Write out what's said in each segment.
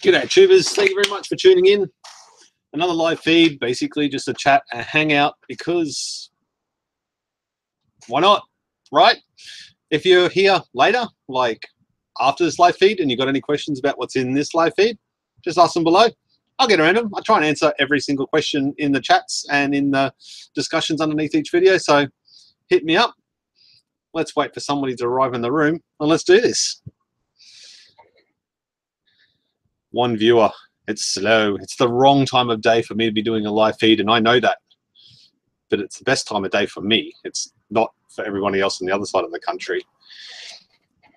G'day tubers, thank you very much for tuning in. Another live feed, basically just a chat and hangout, because why not, right? If you're here later, like after this live feed, and you've got any questions about what's in this live feed, just ask them below. I'll get around them. I try and answer every single question in the chats and in the discussions underneath each video, so hit me up. Let's wait for somebody to arrive in the room and let's do this. One viewer. It's slow. It's the wrong time of day for me to be doing a live feed, and I know that. But it's the best time of day for me. It's not for everybody else on the other side of the country.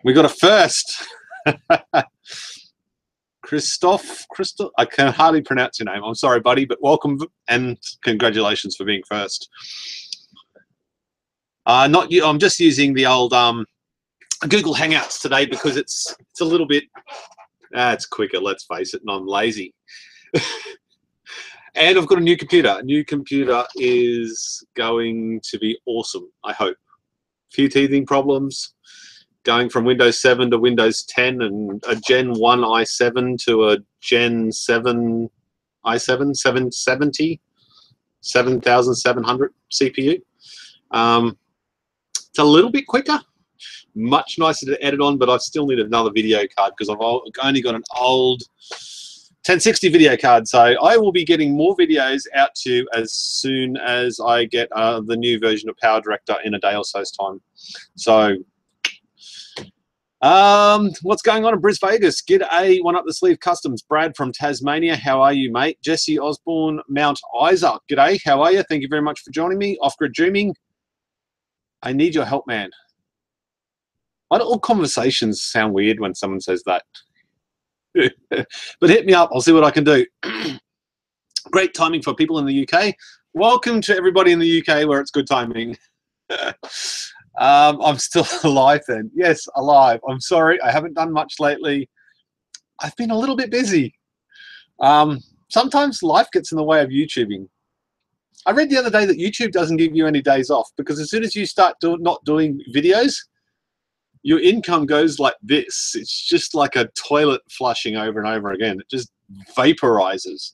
We got a first. Christoph, I can hardly pronounce your name. I'm sorry, buddy, but welcome and congratulations for being first. Not you. I'm just using the old Google Hangouts today because it's a little bit. It's quicker, let's face it, and I'm lazy. And I've got a new computer. A new computer is going to be awesome, I hope. A few teething problems, going from Windows 7 to Windows 10 and a Gen 1 i7 to a Gen 7 i7, 770, 7700 CPU. It's a little bit quicker. Much nicer to edit on, but I still need another video card because I've only got an old 1060 video card. So I will be getting more videos out to you as soon as I get the new version of Power Director in a day or so's time. So what's going on in Bris Vegas? G'day, One Up the Sleeve Customs. Brad from Tasmania. How are you, mate? Jesse Osborne, Mount Isa. G'day, how are you? Thank you very much for joining me. Off-grid dreaming. I need your help, man. Why do all conversations sound weird when someone says that? But hit me up. I'll see what I can do. Great timing for people in the UK. Welcome to everybody in the UK where it's good timing. I'm still alive then. Yes, alive. I'm sorry. I haven't done much lately. I've been a little bit busy. Sometimes life gets in the way of YouTubing. I read the other day that YouTube doesn't give you any days off because as soon as you start not doing videos, your income goes like this. It's just like a toilet flushing over and over again. It just vaporizes.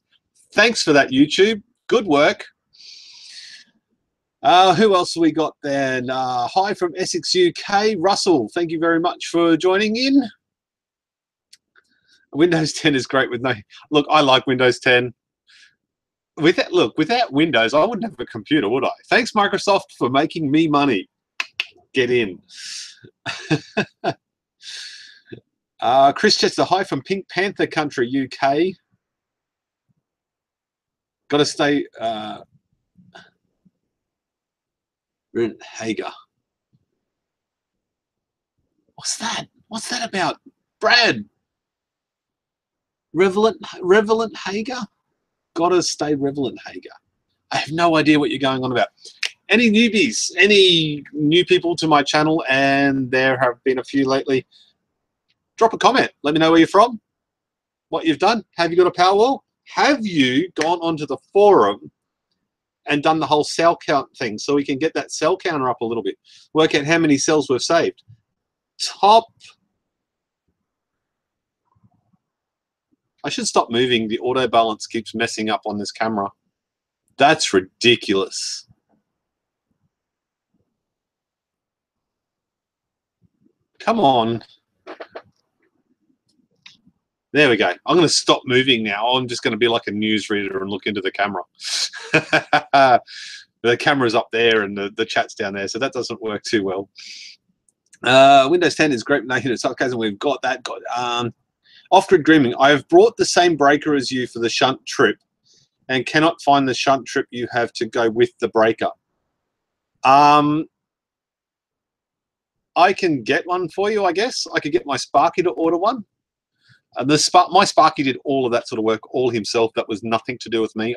Thanks for that, YouTube. Good work. Who else have we got then? Hi from Essex, UK. Russell, thank you very much for joining in. Windows 10 is great with no... Look, I like Windows 10. Without Windows, I wouldn't have a computer, would I? Thanks, Microsoft, for making me money. Get in. Chris Chester, hi from Pink Panther country, UK. Got to stay. Hager. What's that? What's that about? Brad. Revelant Hager? Got to stay Revelant Hager. I have no idea what you're going on about. Any newbies, any new people to my channel, and there have been a few lately, drop a comment. Let me know where you're from, what you've done. Have you got a Powerwall? Have you gone onto the forum and done the whole cell count thing so we can get that cell counter up a little bit, work out how many cells we've saved? Top. I should stop moving. The auto balance keeps messing up on this camera. That's ridiculous. Come on. There we go. I'm going to stop moving now. I'm just going to be like a newsreader and look into the camera. The camera's up there and the chat's down there, so that doesn't work too well. Windows 10 is great. And we've got that. Off-grid dreaming. I have brought the same breaker as you for the shunt trip and cannot find the shunt trip you have to go with the breaker. I can get one for you, I guess. I could get my Sparky to order one. My Sparky did all of that sort of work all himself. That was nothing to do with me.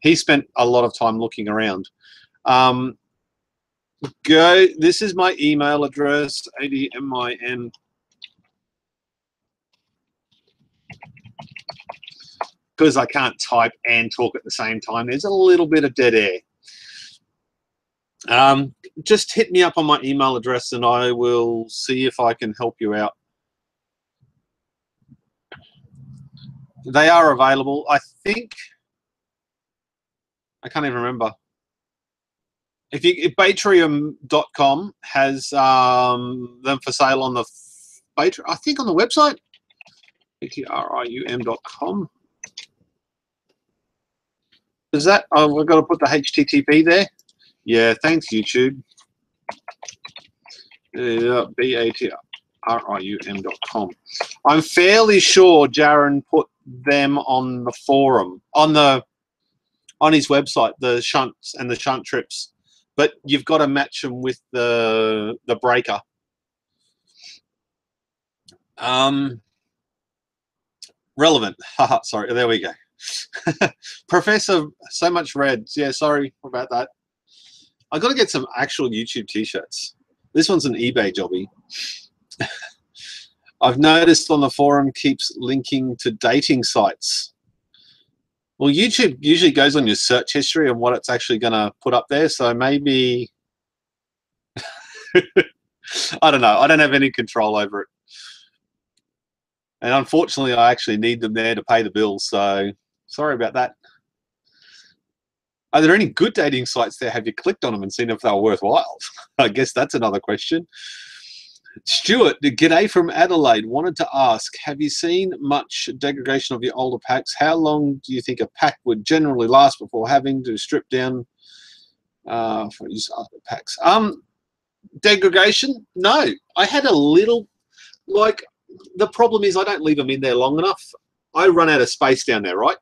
He spent a lot of time looking around. This is my email address, ADMIN. Because I can't type and talk at the same time, there's a little bit of dead air. Just hit me up on my email address and I will see if I can help you out. They are available. I think, I can't even remember. If Batrium.com has them for sale on the Batrium, I think on the website, batrium.com. Is that? Oh, we've got to put the HTTP there. Yeah, thanks YouTube. batrium.com. I'm fairly sure Jaron put them on the forum, on his website, the shunts and the shunt trips. But you've got to match them with the breaker. Relevant. Haha, sorry, there we go. Professor, so much red. Yeah, sorry about that. I got to get some actual YouTube t-shirts. This one's an eBay jobby. I've noticed on the forum keeps linking to dating sites. Well, YouTube usually goes on your search history and what it's actually going to put up there. So maybe, I don't know. I don't have any control over it. And unfortunately, I actually need them there to pay the bills. So sorry about that. Are there any good dating sites there? Have you clicked on them and seen if they were worthwhile? I guess that's another question. Stuart, the g'day from Adelaide, wanted to ask, have you seen much degradation of your older packs? How long do you think a pack would generally last before having to strip down for use other packs? Degradation? No. I had a little, like, the problem is I don't leave them in there long enough. I run out of space down there, right?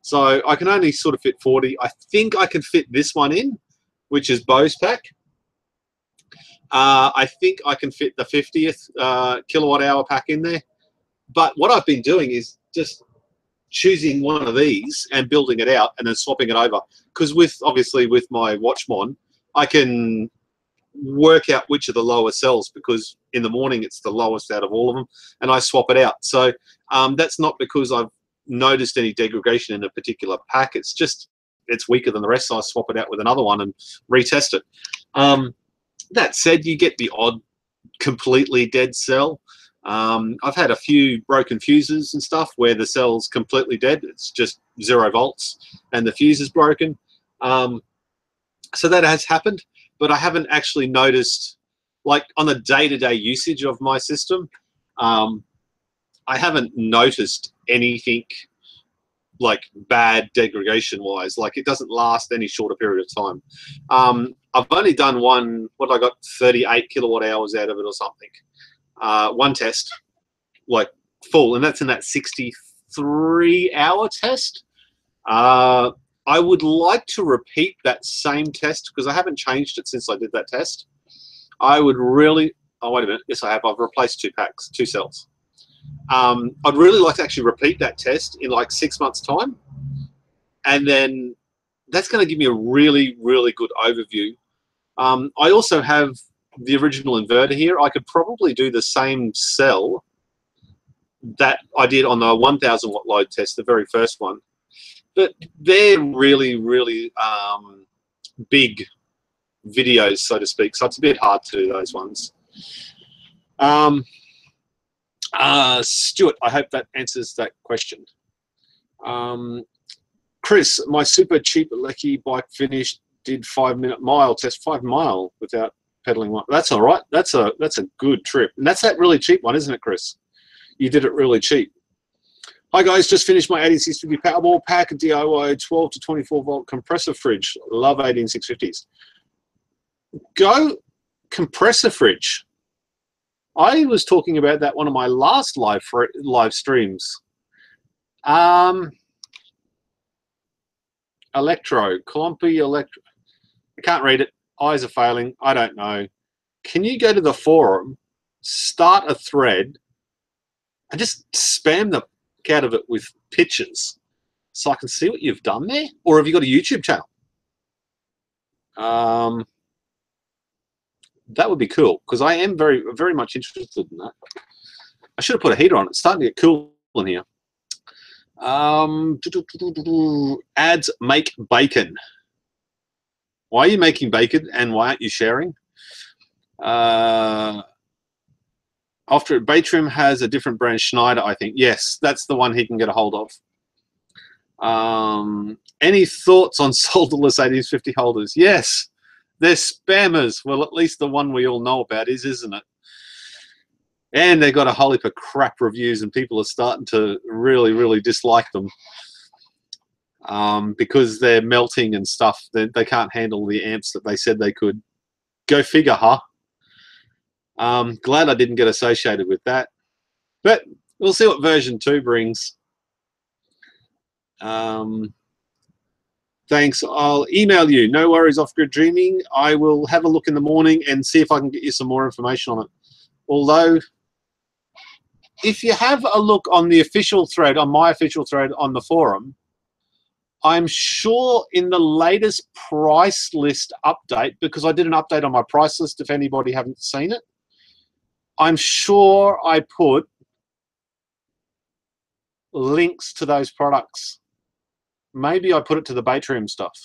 So I can only sort of fit 40. I think I can fit this one in, which is Bo's pack. I think I can fit the 50th kilowatt hour pack in there. But what I've been doing is just choosing one of these and building it out and then swapping it over. Because obviously with my Watchmon, I can work out which are the lower cells, because in the morning it's the lowest out of all of them, and I swap it out. So that's not because I've noticed any degradation in a particular pack. It's just it's weaker than the rest, so I swap it out with another one and retest it. That said, you get the odd completely dead cell. I've had a few broken fuses and stuff where the cell's completely dead. It's just 0 volts and the fuse is broken. So that has happened, but I haven't actually noticed, like on the day-to-day usage of my system, I haven't noticed anything like bad degradation wise. Like it doesn't last any shorter period of time. I've only done one, what I got 38 kilowatt hours out of it or something. One test, like full, and that's in that 63-hour test. I would like to repeat that same test because I haven't changed it since I did that test. I would really, oh wait a minute, yes I have, I've replaced 2 packs, 2 cells. I'd really like to actually repeat that test in like 6 months' time. And then that's going to give me a really, really good overview. I also have the original inverter here. I could probably do the same cell that I did on the 1000 watt load test, the very first one. But they're really, really big videos, so to speak. So it's a bit hard to do those ones. Stuart, I hope that answers that question. Chris, my super cheap Lecky bike finished, did 5-minute mile test, 5 mile without pedaling one. That's all right. That's a good trip. And that's that really cheap one, isn't it, Chris? You did it really cheap. Hi guys, just finished my 18650 Powerwall pack, DIY 12 to 24 volt compressor fridge. Love 18650s. Go compressor fridge. I was talking about that one of my last live streams. Electro, Columpy Electro. I can't read it. Eyes are failing. I don't know. Can you go to the forum, start a thread, and just spam the heck out of it with pictures so I can see what you've done there? Or have you got a YouTube channel? That would be cool, because I am very, very much interested in that. I should have put a heater on. It's starting to get cool in here. Ads make bacon. Why are you making bacon and why aren't you sharing? After Batrim has a different brand, Schneider, I think. Yes, that's the one he can get a hold of. Any thoughts on solderless 1850 holders? Yes, they're spammers. Well, at least the one we all know about is, isn't it? And they got a whole heap of crap reviews, and people are starting to really, really dislike them because they're melting and stuff. They can't handle the amps that they said they could. Go figure, huh? Glad I didn't get associated with that. But we'll see what version 2 brings. Thanks. I'll email you. No worries, Off-Grid Dreaming. I will have a look in the morning and see if I can get you some more information on it. Although, if you have a look on the official thread, on my official thread on the forum, I'm sure in the latest price list update, because I did an update on my price list if anybody haven't seen it, I'm sure I put links to those products. Maybe I put it to the Batrium stuff.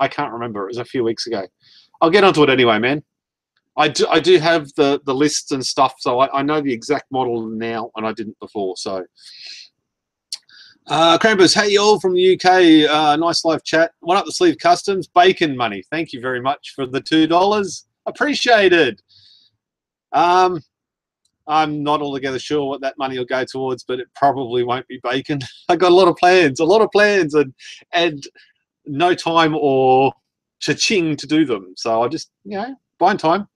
I can't remember. It was a few weeks ago. I'll get onto it anyway, man. I do have the lists and stuff, so I know the exact model now, and I didn't before. So, Krampus, hey all from the UK. Nice live chat. One up the sleeve customs. Bacon money. Thank you very much for the $2. Appreciated. I'm not altogether sure what that money will go towards, but it probably won't be bacon. I got a lot of plans, and no time or cha-ching to do them. So I just, buying time.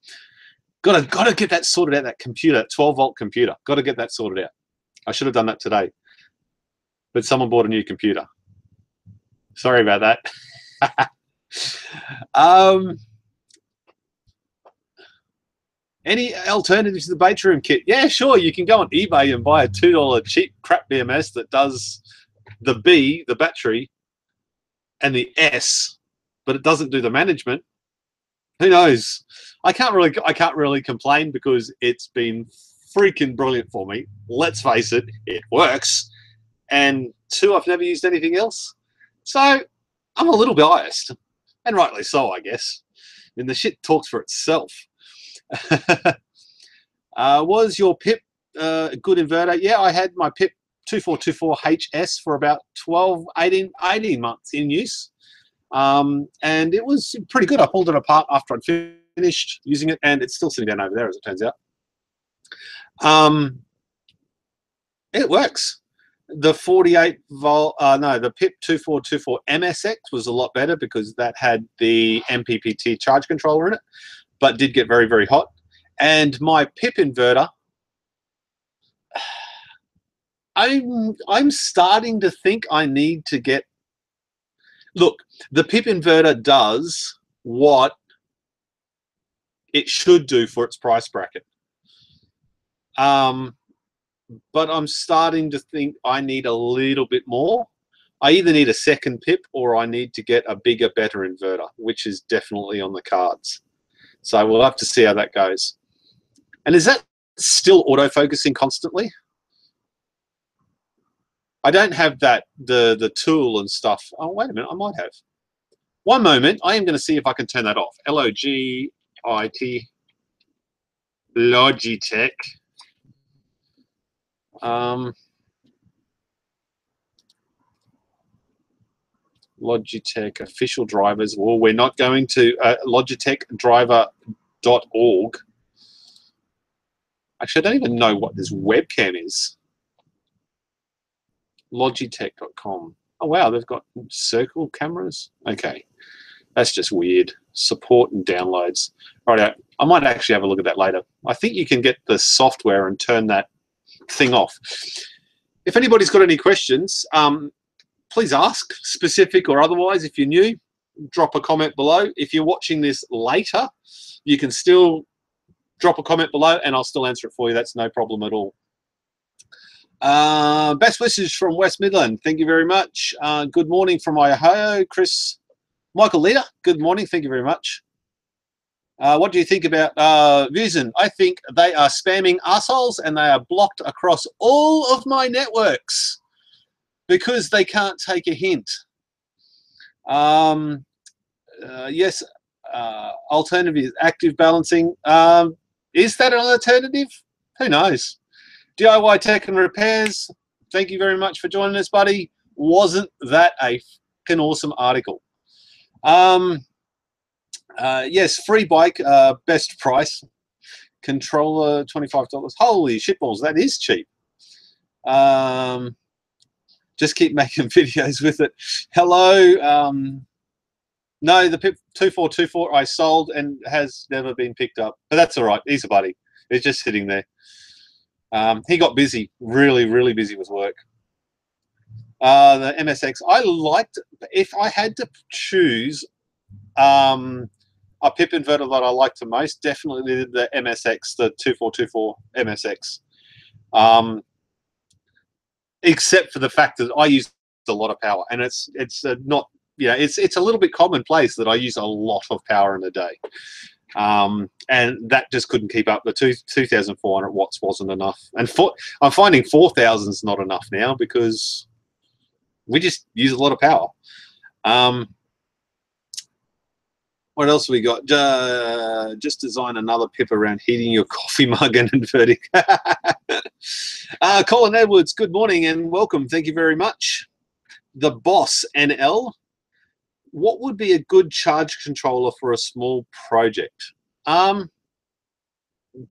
Got to get that sorted out. That computer, 12-volt computer. Got to get that sorted out. I should have done that today, but someone bought a new computer. Sorry about that. Any alternatives to the Batrium kit? Yeah, sure. You can go on eBay and buy a $2 cheap crap BMS that does the B, the battery, and the S, but it doesn't do the management. Who knows? I can't really complain because it's been freaking brilliant for me. Let's face it, it works. And 2, I've never used anything else. So I'm a little biased, and rightly so, I guess. I mean, the shit talks for itself. Was your PIP a good inverter? Yeah, I had my PIP 2424HS for about 18 months in use. And it was pretty good. I pulled it apart after I'd finished using it, and it's still sitting down over there, as it turns out. It works. The 48-volt, the PIP 2424 MSX was a lot better because that had the MPPT charge controller in it, but did get very, very hot. And my PIP inverter, I'm starting to think I need to get. Look, the PIP inverter does what it should do for its price bracket. But I'm starting to think I need a little bit more. I either need a second PIP or I need to get a bigger, better inverter, which is definitely on the cards. So we'll have to see how that goes. And is that still auto-focusing constantly? I don't have that, the tool and stuff. Oh, wait a minute, I might have. One moment, I am going to see if I can turn that off. L-O-G-I-T, Logitech. Logitech official drivers. Well, we're not going to logitechdriver.org. Actually, I don't even know what this webcam is. Logitech.com. Oh, wow, they've got circle cameras. Okay, that's just weird. Support and downloads. Right, I might actually have a look at that later. I think you can get the software and turn that thing off. If anybody's got any questions, please ask, specific or otherwise. If you're new, drop a comment below. If you're watching this later, you can still drop a comment below and I'll still answer it for you. That's no problem at all. Best wishes from West Midland. Thank you very much. Good morning from Ohio. Michael Leader, good morning. Thank you very much. What do you think about Vuzen? I think they are spamming assholes and they are blocked across all of my networks because they can't take a hint. Yes, alternative is active balancing. Is that an alternative? Who knows? DIY Tech and Repairs, thank you very much for joining us, buddy. Wasn't that a fucking awesome article? Yes, free bike, best price. Controller, $25. Holy shitballs, that is cheap. Just keep making videos with it. Hello. No, the PIP 2424 I sold and has never been picked up. But that's all right. He's a buddy. He's just sitting there. He got busy, really busy with work. The MSX, I liked, if I had to choose a PIP inverter that I liked the most, definitely the MSX, the 2424 MSX. Except for the fact that I use a lot of power, and it's not, you know, it's a little bit commonplace that I use a lot of power in a day. And that just couldn't keep up. The 2,400 watts wasn't enough. And I'm finding 4,000 is not enough now because we just use a lot of power. What else we got? Just design another PIP around heating your coffee mug and inverting. Colin Edwards, good morning and welcome. Thank you very much. The Boss NL. What would be a good charge controller for a small project? Do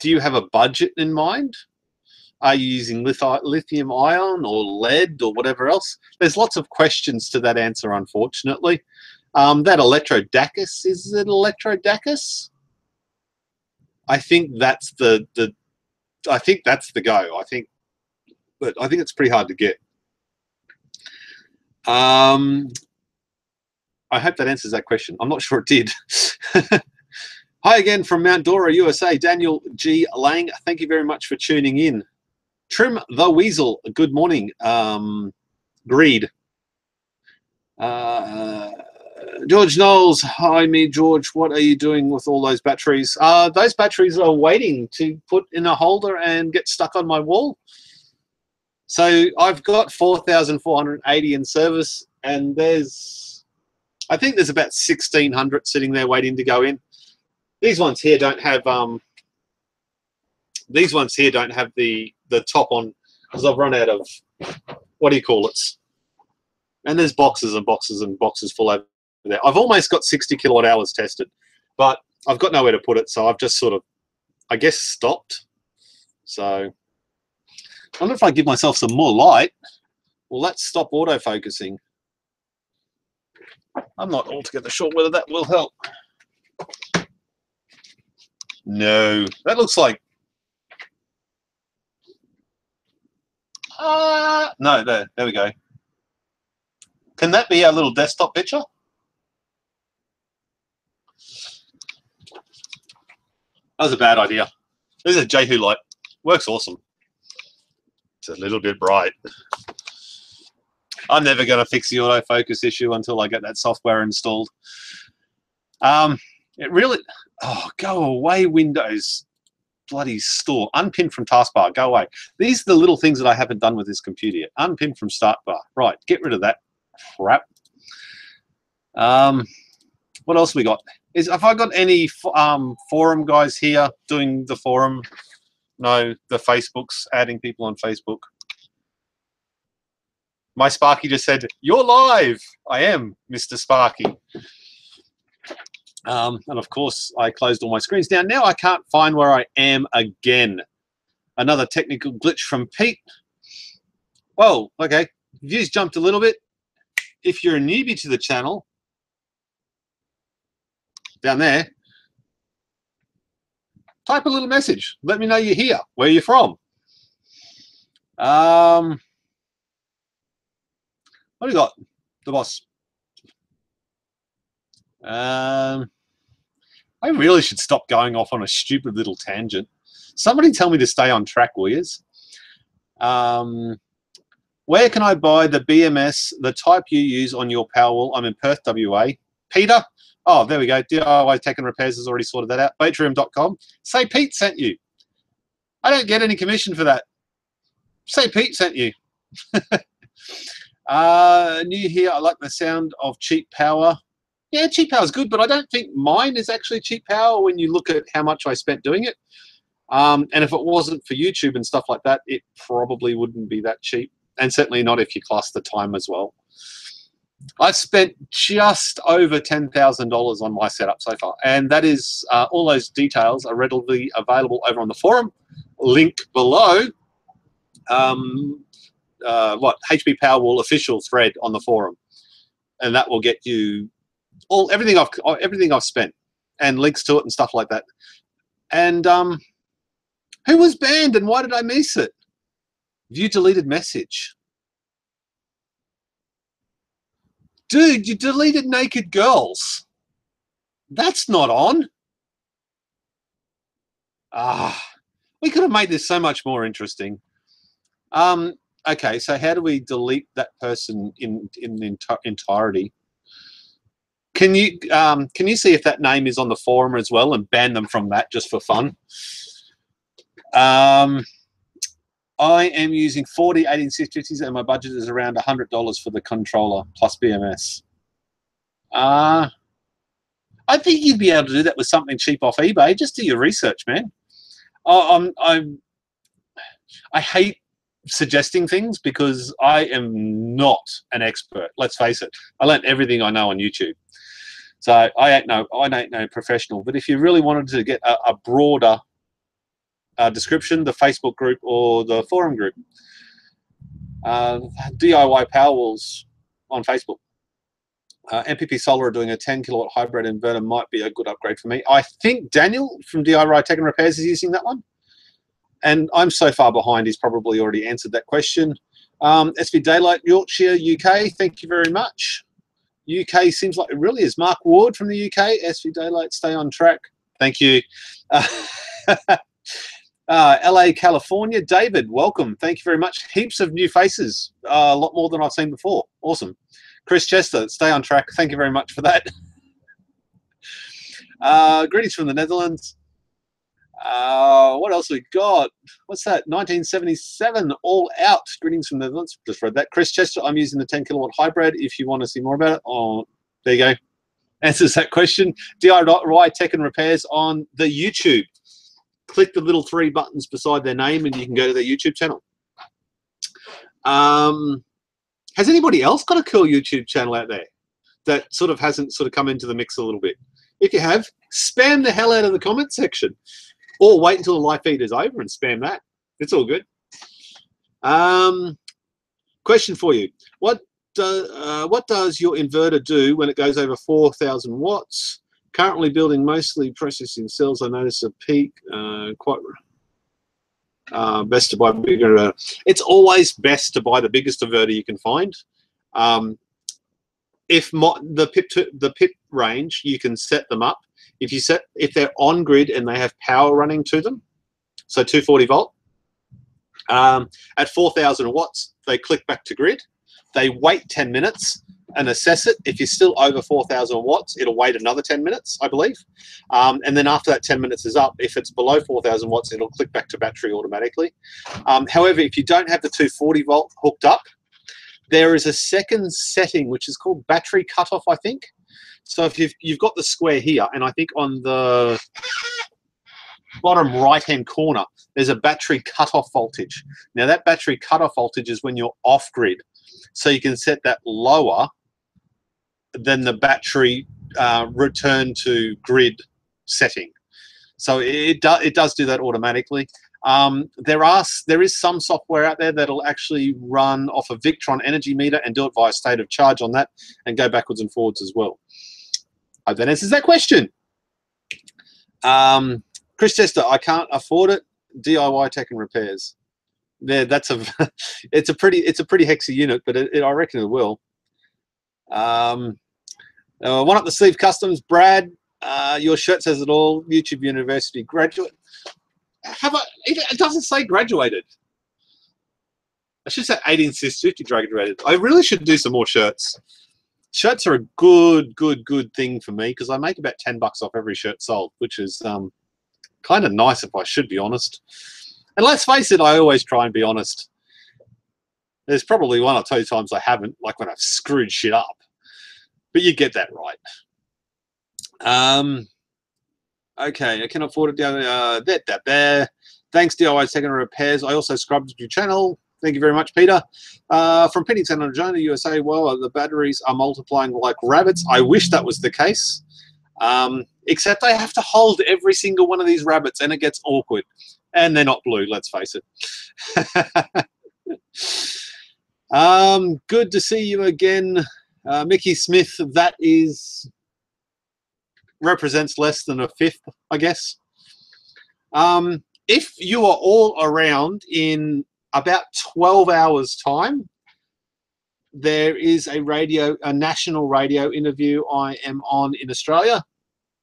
you have a budget in mind? Are you using lithium ion or lead or whatever else? There's lots of questions to that answer, unfortunately. That Electrodacus, is it Electrodacus? I think that's the I think that's the go. But I think it's pretty hard to get. I hope that answers that question. I'm not sure it did. Hi again from Mount Dora, USA. Daniel G. Lang, thank you very much for tuning in. Trim the Weasel, good morning. Greed. George Knowles, hi me, George. What are you doing with all those batteries? Those batteries are waiting to put in a holder and get stuck on my wall. So I've got 4,480 in service, and I think there's about 1,600 sitting there waiting to go in. These ones here don't have the top on because I've run out of, what do you call it? And there's boxes and boxes and boxes full over there. I've almost got 60 kilowatt hours tested, but I've got nowhere to put it, so I've just sort of, I guess, stopped. So I wonder if I give myself some more light. Well, let's stop autofocusing. I'm not altogether sure whether that will help. No, that looks like, no, there we go. Can that be our little desktop picture? That was a bad idea. This is a Jehu light. Works awesome. It's a little bit bright. I'm never going to fix the autofocus issue until I get that software installed. It really, go away, Windows. Bloody store. Unpin from taskbar. Go away. These are the little things that I haven't done with this computer yet. Unpin from start bar. Right, get rid of that crap. What else we got? Have I got any forum guys here doing the forum? No, the Facebooks, adding people on Facebook. My Sparky just said, "You're live." I am, Mr. Sparky. And of course, I closed all my screens down. Now I can't find where I am again. Another technical glitch from Pete. Whoa, okay. Views jumped a little bit. If you're a newbie to the channel, down there, type a little message. Let me know you're here, where you're from. What do you got? The boss. I really should stop going off on a stupid little tangent. Somebody tell me to stay on track, warriors. Where can I buy the BMS, the type you use on your Powerwall? I'm in Perth, WA. Peter? Oh, there we go. DIY Tech and Repairs has already sorted that out. Patreon.com. Say Pete sent you. I don't get any commission for that. Say Pete sent you. New here. I like the sound of cheap power. Yeah, cheap power is good, but I don't think mine is actually cheap power when you look at how much I spent doing it. And if it wasn't for YouTube and stuff like that, it probably wouldn't be that cheap. And certainly not if you class the time as well. I've spent just over $10,000 on my setup so far. And that is, all those details are readily available over on the forum. Link below. HBPowerwall official thread on the forum. And that will get you everything I've spent and links to it and stuff like that. And who was banned and why did I miss it? View deleted message. Dude, you deleted naked girls. That's not on. We could have made this so much more interesting. Okay, so how do we delete that person in entirety? Can you see if that name is on the forum as well and ban them from that just for fun? I am using 40 18650s and my budget is around $100 for the controller plus BMS. I think you'd be able to do that with something cheap off eBay. Just do your research, man. I hate suggesting things because I am not an expert. Let's face it. I learned everything I know on YouTube. So I ain't no professional. But if you really wanted to get a broader description, the Facebook group or the forum group, DIY Powerwalls on Facebook. MPP Solar are doing a 10 kilowatt hybrid inverter might be a good upgrade for me. I think Daniel from DIY Tech and Repairs is using that one. And I'm so far behind, he's probably already answered that question. SV Daylight, Yorkshire, UK, thank you very much. UK seems like it really is. Mark Ward from the UK, SV Daylight, stay on track. Thank you. LA, California, David, welcome. Thank you very much. Heaps of new faces, a lot more than I've seen before. Awesome. Chris Chester, stay on track. Thank you very much for that. Greetings from the Netherlands. What else we got? What's that? 1977, all out. Greetings from the Netherlands. Just read that. Chris Chester, I'm using the 10 kilowatt hybrid. If you want to see more about it, oh, there you go. Answers that question. DIY Tech and Repairs on the YouTube. Click the little 3 buttons beside their name and you can go to their YouTube channel. Has anybody else got a cool YouTube channel out there that hasn't come into the mix a little bit? If you have, spam the hell out of the comment section. Or wait until the live feed is over and spam that. It's all good. Question for you. What does your inverter do when it goes over 4,000 watts? Currently building mostly processing cells. I notice a peak. Best to buy bigger inverter. It's always best to buy the biggest inverter you can find. The PIP range, you can set them up. If they're on grid and they have power running to them, so 240 volt, at 4,000 watts, they click back to grid. They wait 10 minutes and assess it. If you're still over 4,000 watts, it'll wait another 10 minutes, I believe. And then after that 10 minutes is up, if it's below 4,000 watts, it'll click back to battery automatically. However, if you don't have the 240 volt hooked up, there is a second setting which is called battery cutoff, I think. So if you've got the square here, and I think on the bottom right-hand corner, there's a battery cutoff voltage. Now that battery cutoff voltage is when you're off grid. So you can set that lower than the battery return to grid setting. So it does do that automatically. There is some software out there that'll actually run off a Victron energy meter and do it via state of charge on that and go backwards and forwards as well. I hope that answers that question. Chris Chester, I can't afford it. DIY Tech and Repairs. There, it's a pretty hexy unit, but I reckon it will. One up the sleeve customs, Brad. Your shirt says it all. YouTube University graduate. It doesn't say graduated. I should say 18650 graduated. I really should do some more shirts. Shirts are a good thing for me because I make about $10 off every shirt sold, which is kind of nice if I should be honest. And let's face it, I always try and be honest. There's probably 1 or 2 times I haven't, like when I've screwed shit up. But you get that right. Okay, I can afford it. There. Thanks, DIY Secondary Repairs. I also scrubbed your channel. Thank you very much, Peter. From Pennington, Regina, USA. Well, the batteries are multiplying like rabbits. I wish that was the case. Except I have to hold every single one of these rabbits, and it gets awkward. And they're not blue, let's face it. Good to see you again, Mickey Smith. That represents less than a fifth, I guess. If you are all around in about 12 hours time, there is a national radio interview I am on in Australia,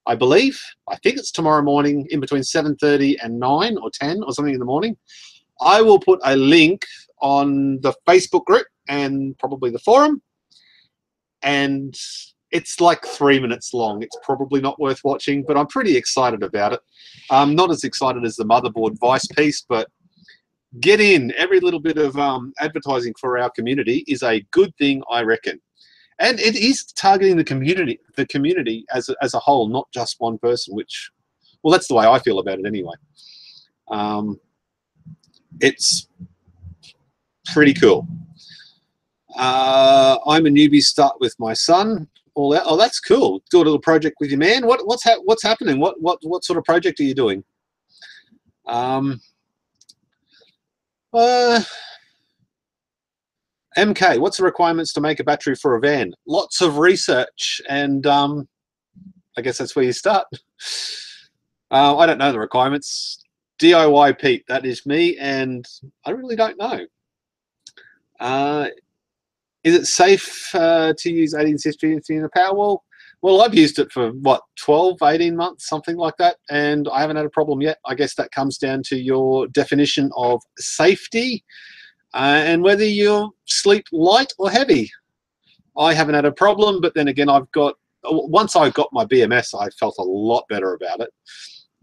I believe. I think it's tomorrow morning in between 7:30 and 9 or 10 or something in the morning. I will put a link on the Facebook group and probably the forum, and it's like 3 minutes long. It's probably not worth watching, but I'm pretty excited about it. I'm not as excited as the motherboard Vice piece, but get in. Every little bit of advertising for our community is a good thing, I reckon. And it is targeting the community as a whole, not just one person, which, well, that's the way I feel about it anyway. It's pretty cool. I'm a newbie, start with my son. All that. Oh, that's cool. Do a little project with your man. What's happening? What sort of project are you doing? MK, what's the requirements to make a battery for a van? Lots of research, and I guess that's where you start. I don't know the requirements. DIY Pete, that is me, and I really don't know. Is it safe to use 1860 in a Powerwall? Well, I've used it for, what, 12, 18 months, something like that, and I haven't had a problem yet. I guess that comes down to your definition of safety and whether you sleep light or heavy. I haven't had a problem, but then again, once I got my BMS, I felt a lot better about it,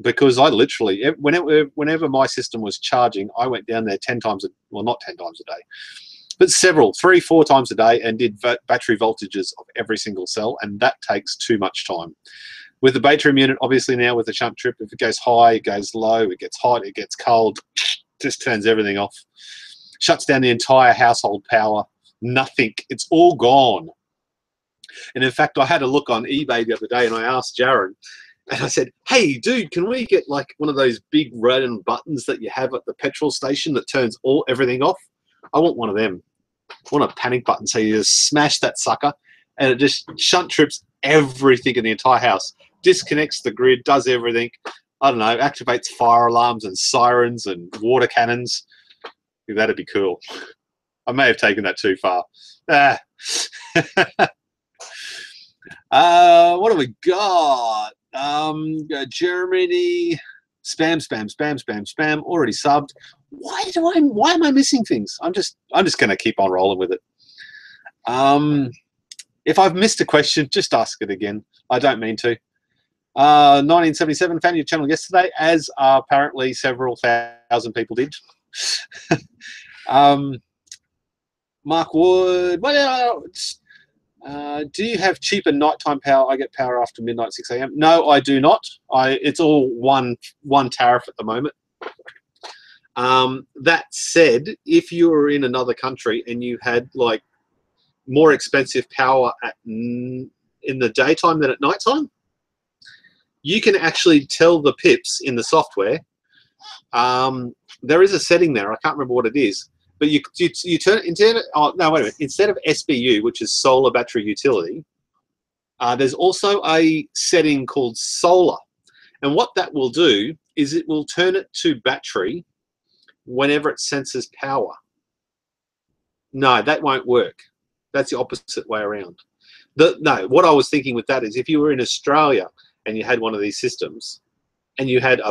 because I literally, whenever my system was charging, I went down there 10 times, well, not 10 times a day, but 3, 4 times a day, and did battery voltages of every single cell, and that takes too much time. With the Batarium unit, obviously now with the shunt trip, if it goes high, it goes low, it gets hot, it gets cold, just turns everything off. Shuts down the entire household power. Nothing. It's all gone. And in fact, I had a look on eBay the other day, and I asked Jaron, and I said, hey, dude, can we get like one of those big red buttons that you have at the petrol station that turns everything off? I want one of them. I want a panic button, so you just smash that sucker, and it just shunt trips everything in the entire house. Disconnects the grid, does everything. I don't know, activates fire alarms and sirens and water cannons. That'd be cool. I may have taken that too far. What have we got? Germany, spam. Already subbed. Why am I missing things? I'm just gonna keep on rolling with it. If I've missed a question, just ask it again. I don't mean to. 1977, found your channel yesterday, as apparently several thousand people did. Mark Wood, do you have cheaper nighttime power? I get power after midnight, 6 a.m. No, I do not. It's all one tariff at the moment. That said, if you were in another country and you had like more expensive power in the daytime than at nighttime, you can actually tell the pips in the software. There is a setting there. I can't remember what it is, but you turn instead. Oh no, wait a minute. Instead of SBU, which is solar battery utility, there's also a setting called solar, and what that will do is it will turn it to battery whenever it senses power. No, that won't work. That's the opposite way around. No, what I was thinking with that is if you were in Australia and you had one of these systems and you had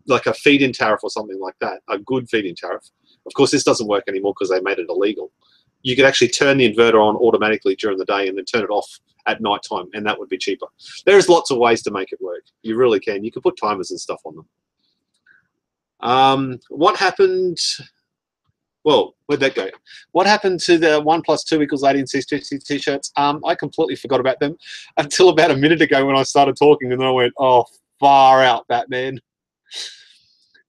like a feed-in tariff or something like that, a good feed-in tariff. Of course, this doesn't work anymore because they made it illegal. You could actually turn the inverter on automatically during the day and then turn it off at night time, and that would be cheaper. There's lots of ways to make it work. You really can. You can put timers and stuff on them. What happened? Well, where'd that go? What happened to the 1 + 2 = 1860 t-shirts? I completely forgot about them until about a minute ago when I started talking, and then I went, oh, far out, Batman.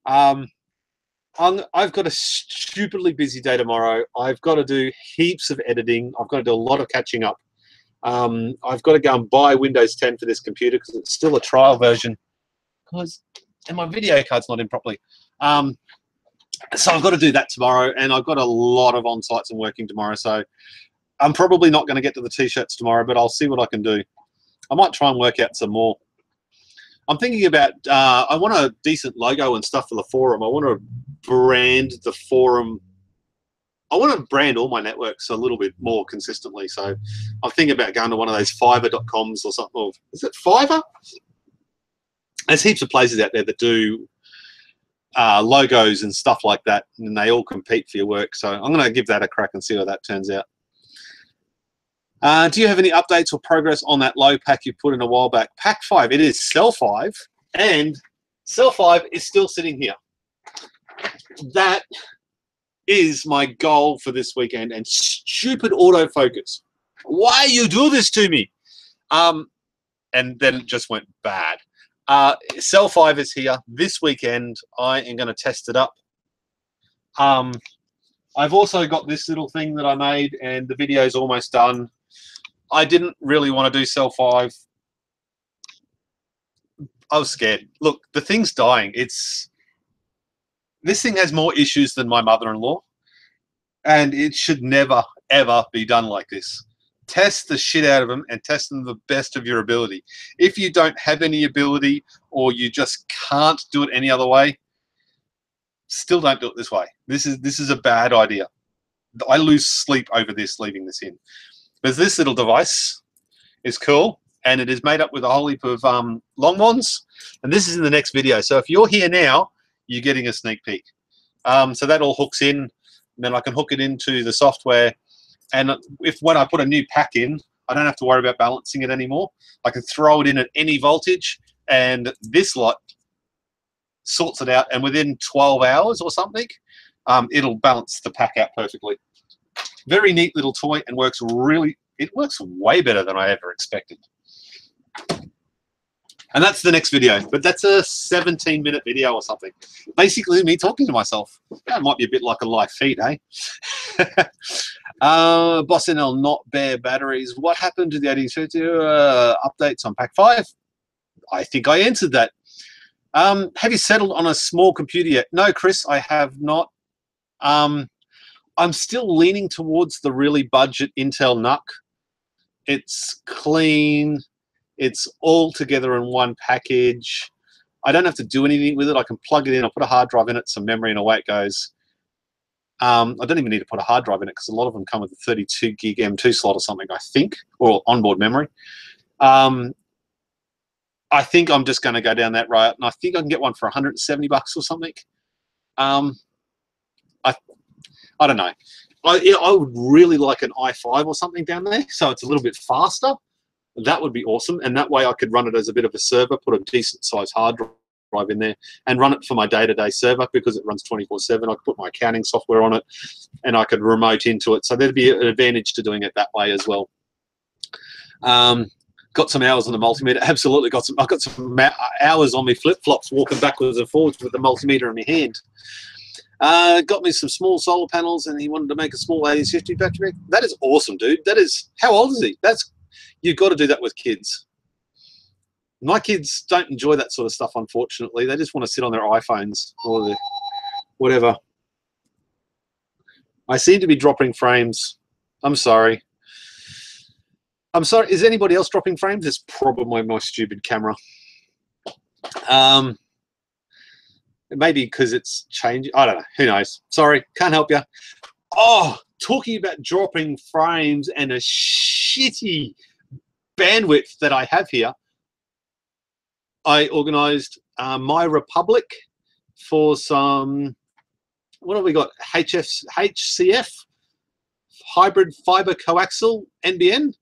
I've got a stupidly busy day tomorrow. I've got to do heaps of editing. I've got to do a lot of catching up. I've got to go and buy Windows 10 for this computer because it's still a trial version. And my video card's not in properly. So I've got to do that tomorrow, and I've got a lot of on-sites and working tomorrow. So I'm probably not going to get to the t-shirts tomorrow, but I'll see what I can do. I might try and work out some more. I'm thinking about, I want a decent logo and stuff for the forum. I want to brand the forum. I want to brand all my networks a little bit more consistently. So I'm thinking about going to one of those Fiverr.coms or something. Or, is it Fiverr? There's heaps of places out there that do logos and stuff like that, and they all compete for your work. So I'm going to give that a crack and see how that turns out. Do you have any updates or progress on that low pack you put in a while back? Pack 5, it is Cell 5, and Cell 5 is still sitting here. That is my goal for this weekend, and stupid autofocus. Why you do this to me? And then it just went bad. Cell 5 is here. This weekend, I am going to test it up. I've also got this little thing that I made, and the video is almost done. I didn't really want to do Cell 5. I was scared. Look, the thing's dying. This thing has more issues than my mother-in-law, and it should never, ever be done like this. Test the shit out of them and test them the best of your ability. If you don't have any ability or you just can't do it any other way, still don't do it this way. This is a bad idea. I lose sleep over this, leaving this in. Because this little device is cool, and it is made up with a whole heap of long ones, and this is in the next video. So if you're here now, you're getting a sneak peek. So that all hooks in, and then I can hook it into the software, and when I put a new pack in, I don't have to worry about balancing it anymore. I can throw it in at any voltage, and this lot sorts it out, and within 12 hours or something, it'll balance the pack out perfectly. Very neat little toy, and works way better than I ever expected. And that's the next video, but that's a 17-minute video or something. Basically me talking to myself. That might be a bit like a live feed, eh? Boss NL, not bare batteries. What happened to the 1832 updates on Pack 5? I think I answered that. Have you settled on a small computer yet? No, Chris, I have not. I'm still leaning towards the really budget Intel NUC. It's clean. It's all together in one package. I don't have to do anything with it. I can plug it in. I'll put a hard drive in it, some memory, and away it goes. I don't even need to put a hard drive in it because a lot of them come with a 32 gig M2 slot or something, I think, or onboard memory. I think I'm just going to go down that route, and I think I can get one for 170 bucks or something. I don't know. I would really like an i5 or something down there, so it's a little bit faster. That would be awesome, and that way I could run it as a bit of a server, put a decent size hard drive in there, and run it for my day-to-day server because it runs 24/7. I could put my accounting software on it, and I could remote into it. So there'd be an advantage to doing it that way as well. Got some hours on the multimeter. Absolutely got some. I've got some hours on my flip-flops walking backwards and forwards with the multimeter in my hand. Got me some small solar panels, and he wanted to make a small 1850 battery. That is awesome, dude. That is, how old is he? You've got to do that with kids. My kids don't enjoy that sort of stuff, unfortunately. They just want to sit on their iPhones or their whatever. I seem to be dropping frames. I'm sorry. I'm sorry. Is anybody else dropping frames? It's probably my stupid camera. Maybe because it's changing. I don't know. Who knows? Sorry. Can't help you. Oh, talking about dropping frames and a shitty bandwidth that I have here, I organised My Republic for some, what have we got? HCF, hybrid fiber coaxial NBN.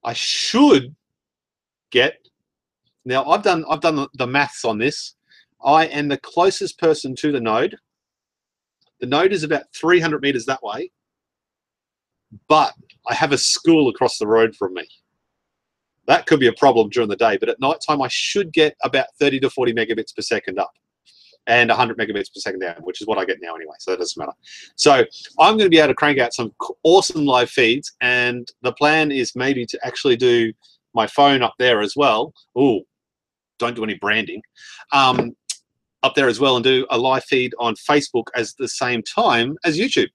I should get, now I've done the maths on this. I am the closest person to the node. The node is about 300 meters that way, but I have a school across the road from me. That could be a problem during the day, but at night time I should get about 30 to 40 megabits per second up and 100 megabits per second down, which is what I get now anyway, so that doesn't matter. So I'm going to be able to crank out some awesome live feeds, and the plan is maybe to actually do my phone up there as well. Ooh, don't do any branding. Up there as well, and do a live feed on Facebook as the same time as YouTube.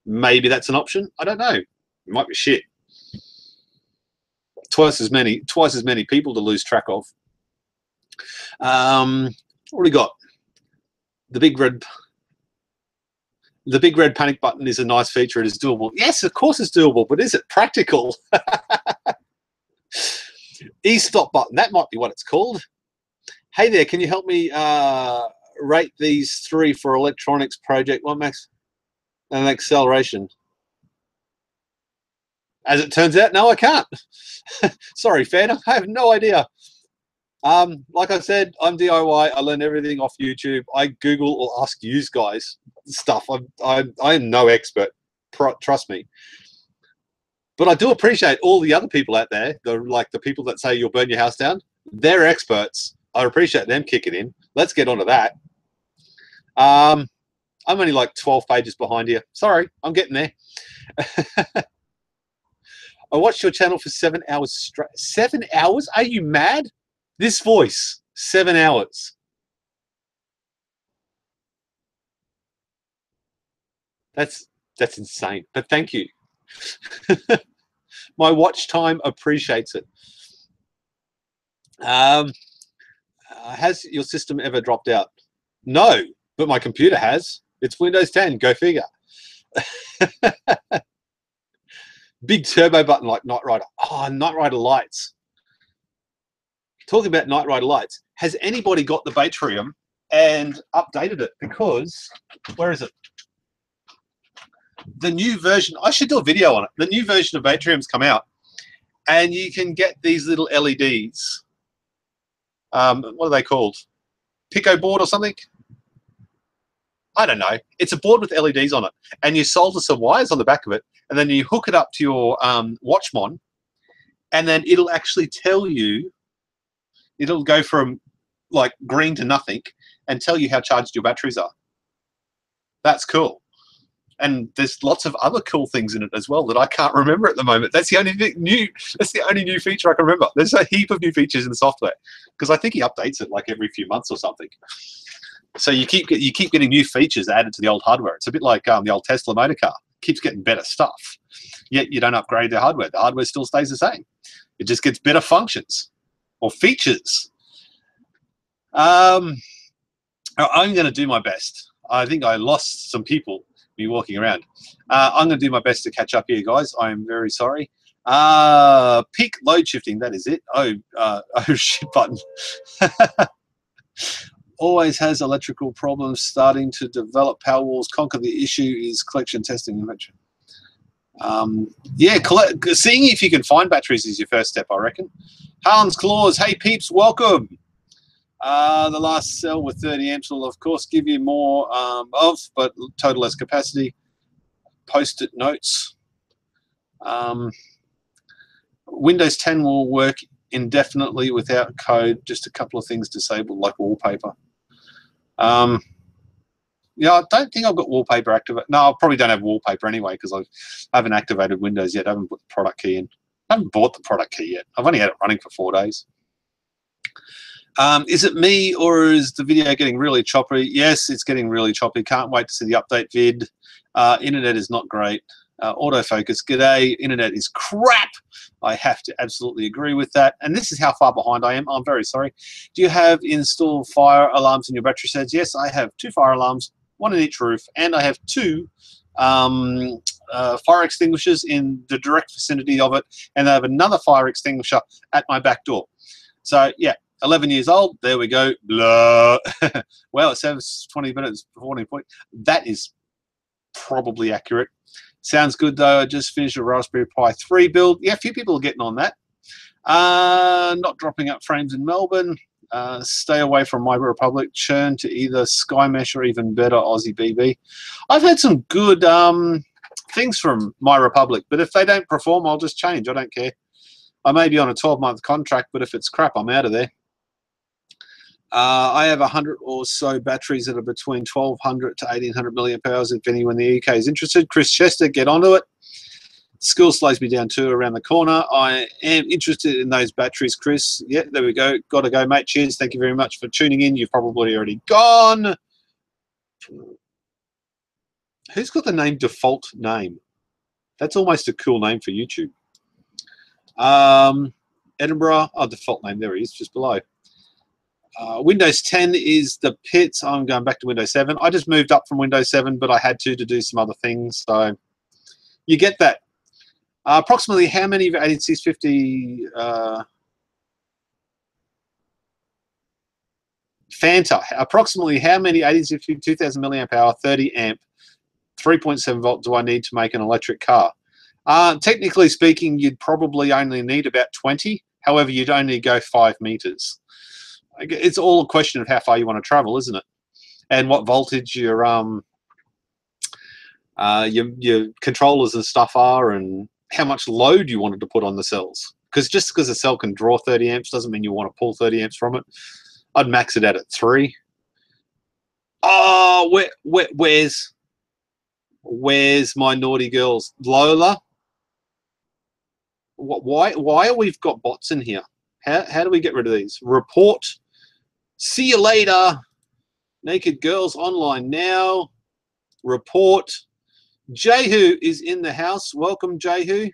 Maybe that's an option. I don't know. It might be shit. Twice as many people to lose track of. What do we got? The big red panic button is a nice feature. It is doable. Yes, of course it's doable, but is it practical? E-stop button. That might be what it's called. Hey there, can you help me rate these 3 for electronics project? What makes an acceleration? As it turns out, no, I can't. Sorry, fan, I have no idea. Like I said, I'm DIY. I learn everything off YouTube. I Google or ask you guys stuff. I'm no expert, trust me. But I do appreciate all the other people out there, like the people that say you'll burn your house down. They're experts. I appreciate them kicking in. Let's get onto that. I'm only like 12 pages behind here. Sorry, I'm getting there. I watched your channel for 7 hours straight. 7 hours? Are you mad? This voice, 7 hours. That's insane, but thank you. My watch time appreciates it. Has your system ever dropped out? No, but my computer has. It's Windows 10, go figure. Big turbo button like Knight Rider. Oh, Knight Rider lights. Talking about Knight Rider lights, has anybody got the Batrium and updated it? Because, where is it? The new version, I should do a video on it. The new version of Batrium's come out, and you can get these little LEDs. What are they called? Pico board or something? I don't know. It's a board with LEDs on it, and you solder some wires on the back of it, and then you hook it up to your Watchmon, and then it'll actually tell you, it'll go from like green to nothing and tell you how charged your batteries are. That's cool. And there's lots of other cool things in it as well that I can't remember at the moment. That's the only new feature I can remember. There's a heap of new features in the software because I think he updates it like every few months or something. So you keep getting new features added to the old hardware. It's a bit like the old Tesla motor car. Keeps getting better stuff. Yet you don't upgrade the hardware. The hardware still stays the same. It just gets better functions or features. I'm going to do my best. I think I lost some people me walking around. I'm going to do my best to catch up here, guys. I'm very sorry. Peak load shifting, that is it. Oh shit button. Always has electrical problems starting to develop. Powerwalls conquer the issue is collection testing and battery. Yeah, seeing if you can find batteries is your first step, I reckon. Hans Claus, hey peeps, welcome. The last cell with 30 amps will of course give you more but total less capacity. Post-it notes. Windows 10 will work indefinitely without code, just a couple of things disabled like wallpaper. Yeah, I don't think I've got wallpaper activated. No, I probably don't have wallpaper anyway because I haven't activated Windows yet. I haven't put the product key in. I haven't bought the product key yet. I've only had it running for 4 days. Is it me or is the video getting really choppy? Yes, it's getting really choppy. Can't wait to see the update vid. Internet is not great. Autofocus, g'day. Internet is crap. I have to absolutely agree with that. And this is how far behind I am. I'm very sorry. Do you have installed fire alarms in your battery sets? Yes, I have 2 fire alarms, 1 in each roof, and I have 2 fire extinguishers in the direct vicinity of it, and I have another fire extinguisher at my back door. So yeah, 11 years old. There we go. Blah. Well, it says 20 minutes before 14 point. That is probably accurate. Sounds good though. I just finished a Raspberry Pi 3 build. Yeah, a few people are getting on that. Not dropping up frames in Melbourne. Stay away from My Republic. Churn to either Sky Mesh or even better Aussie BB. I've had some good things from My Republic, but if they don't perform, I'll just change. I don't care. I may be on a 12-month contract, but if it's crap, I'm out of there. I have 100 or so batteries that are between 1,200 to 1,800 milliamp hours. If anyone in the UK is interested, Chris Chester, get onto it. School slows me down too around the corner. I am interested in those batteries, Chris. Yeah, there we go. Got to go, mate. Cheers. Thank you very much for tuning in. You've probably already gone. Who's got the name default name? That's almost a cool name for YouTube. Edinburgh. Oh, default name. There he is, just below. Windows 10 is the pits. I'm going back to Windows 7. I just moved up from Windows 7, but I had to do some other things. So you get that. Approximately how many of 18650 Fanta? Approximately how many 18650 2000 milliamp hour 30 amp 3.7 volt do I need to make an electric car? Technically speaking, you'd probably only need about 20. However, you'd only go 5 meters. It's all a question of how far you want to travel, isn't it? And what voltage your controllers and stuff are, and how much load you wanted to put on the cells. Because just because a cell can draw 30 amps doesn't mean you want to pull 30 amps from it. I'd max it out at 3. Oh, where's my naughty girls? Lola? Why are we've got bots in here? How do we get rid of these? Report. See you later. Naked girls online now. Report. Jehu is in the house. Welcome, Jehu.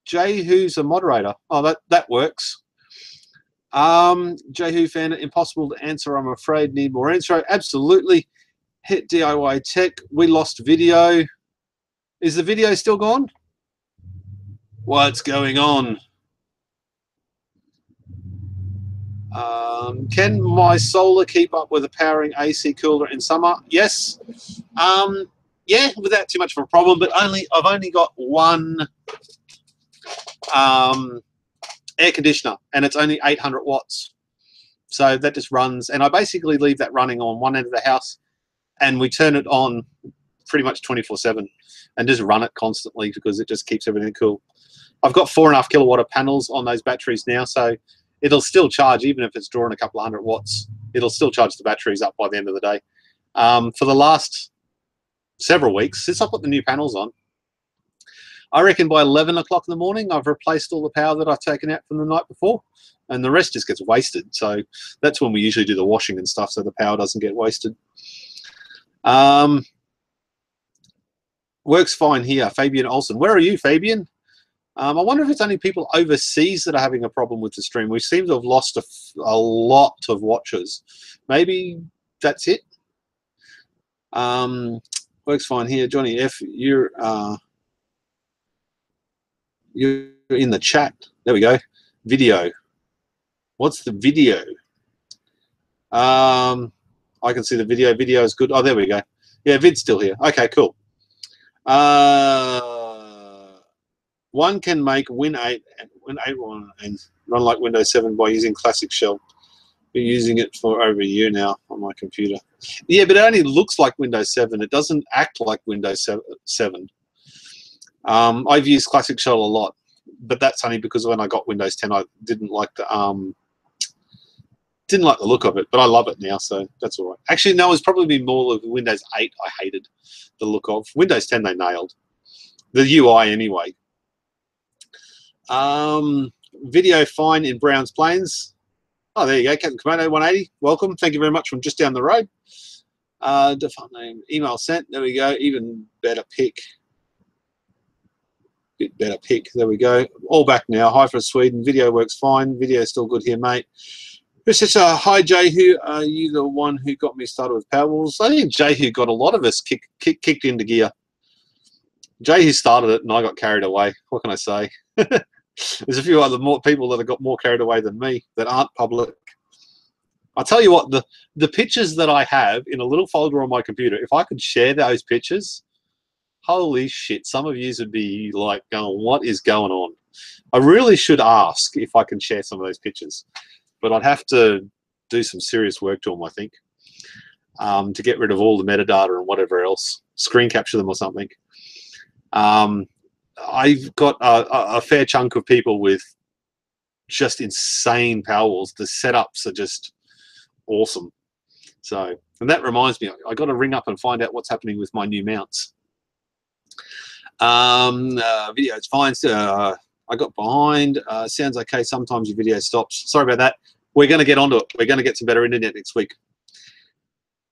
Jehu's a moderator. Oh, that works. Jehu found it impossible to answer. I'm afraid. Need more answer. Absolutely. Hit DIY Tech. We lost video. Is the video still gone? What's going on? Can my solar keep up with a powering AC cooler in summer? Yes. Yeah, without too much of a problem, but I've only got one air conditioner, and it's only 800 watts. So that just runs, and I basically leave that running on one end of the house, and we turn it on pretty much 24/7 and just run it constantly because it just keeps everything cool. I've got 4.5 kilowatt of panels on those batteries now, so it'll still charge, even if it's drawing a couple of 100 watts. It'll still charge the batteries up by the end of the day. For the last several weeks, since I put the new panels on, I reckon by 11 o'clock in the morning, I've replaced all the power that I've taken out from the night before, and the rest just gets wasted. So that's when we usually do the washing and stuff, so the power doesn't get wasted. Works fine here. Fabian Olsen. Where are you, Fabian? I wonder if it's only people overseas that are having a problem with the stream. We seem to have lost a lot of watchers. Maybe that's it. Works fine here. Johnny F, you're in the chat. There we go. Video. What's the video? I can see the video. Video is good. Oh, there we go. Yeah, vid's still here. Okay, cool. One can make Win8 and run like Windows 7 by using classic shell. Been using it for over a year now on my computer. Yeah, but it only looks like Windows 7. It doesn't act like Windows 7. I've used classic shell a lot, but that's only because when I got Windows 10, I didn't like the look of it, but I love it now, so that's all right. Actually, no, it's probably been more of Windows 8 I hated the look of. Windows 10 they nailed. The UI anyway. Video fine in Browns Plains. Oh, there you go, Captain Commando 180. Welcome. Thank you very much from just down the road. Default name, email sent. There we go. Even better pick. Bit better pick. There we go. All back now. Hi from Sweden. Video works fine. Video still good here, mate. Chris says, hi, Jehu. Are you the one who got me started with Powerwalls? I think Jehu got a lot of us kicked into gear. Jehu started it, and I got carried away. What can I say? There's a few other people that have got more carried away than me that aren't public. I'll tell you what, the pictures that I have in a little folder on my computer, if I could share those pictures, holy shit, some of you would be like going, what is going on? I really should ask if I can share some of those pictures, but I'd have to do some serious work to them, I think, to get rid of all the metadata and whatever else, screen capture them or something. I've got a fair chunk of people with just insane Powerwalls. The setups are just awesome. So, and that reminds me, I got to ring up and find out what's happening with my new mounts. Video, it's fine. I got behind. Sounds okay. Sometimes your video stops. Sorry about that. We're going to get onto it. We're going to get some better internet next week.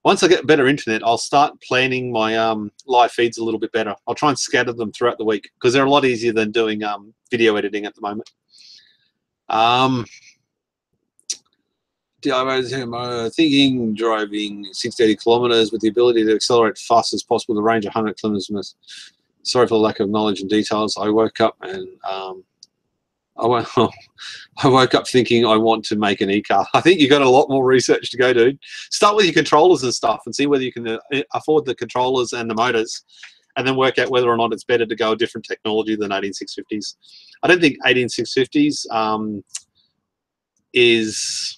Once I get better internet, I'll start planning my live feeds a little bit better. I'll try and scatter them throughout the week because they're a lot easier than doing video editing at the moment. Thinking driving 680 kilometers with the ability to accelerate fast as possible, the range of 100 kilometers. Sorry for the lack of knowledge and details. I woke up and I woke up thinking I want to make an e-car. I think you got a lot more research to go, dude. Start with your controllers and stuff and see whether you can afford the controllers and the motors, and then work out whether or not it's better to go a different technology than 18650s. I don't think 18650s is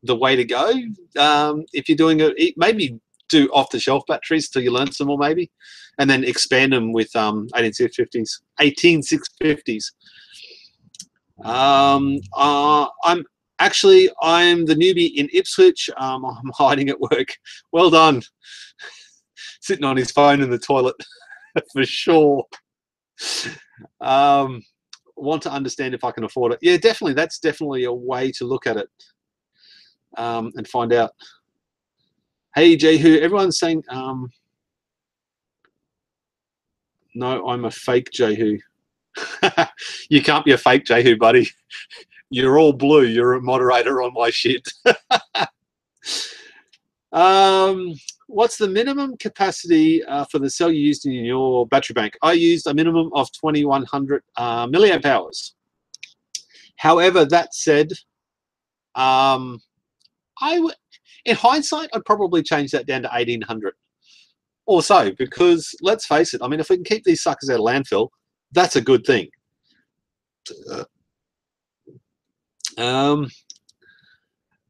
the way to go. If you're doing it, maybe do off-the-shelf batteries till you learn some more, maybe, and then expand them with 18650s. I'm the newbie in Ipswich. I'm hiding at work. Well done. Sitting on his phone in the toilet for sure. Want to understand if I can afford it. Yeah, definitely. That's definitely a way to look at it and find out. Hey, Jehu, everyone's saying, no, I'm a fake Jehu. You can't be a fake Jehu, buddy. You're all blue. You're a moderator on my shit. What's the minimum capacity for the cell you used in your battery bank? I used a minimum of 2100 milliamp hours. However, that said, in hindsight, I'd probably change that down to 1800 or so, because let's face it, I mean, if we can keep these suckers out of landfill, that's a good thing.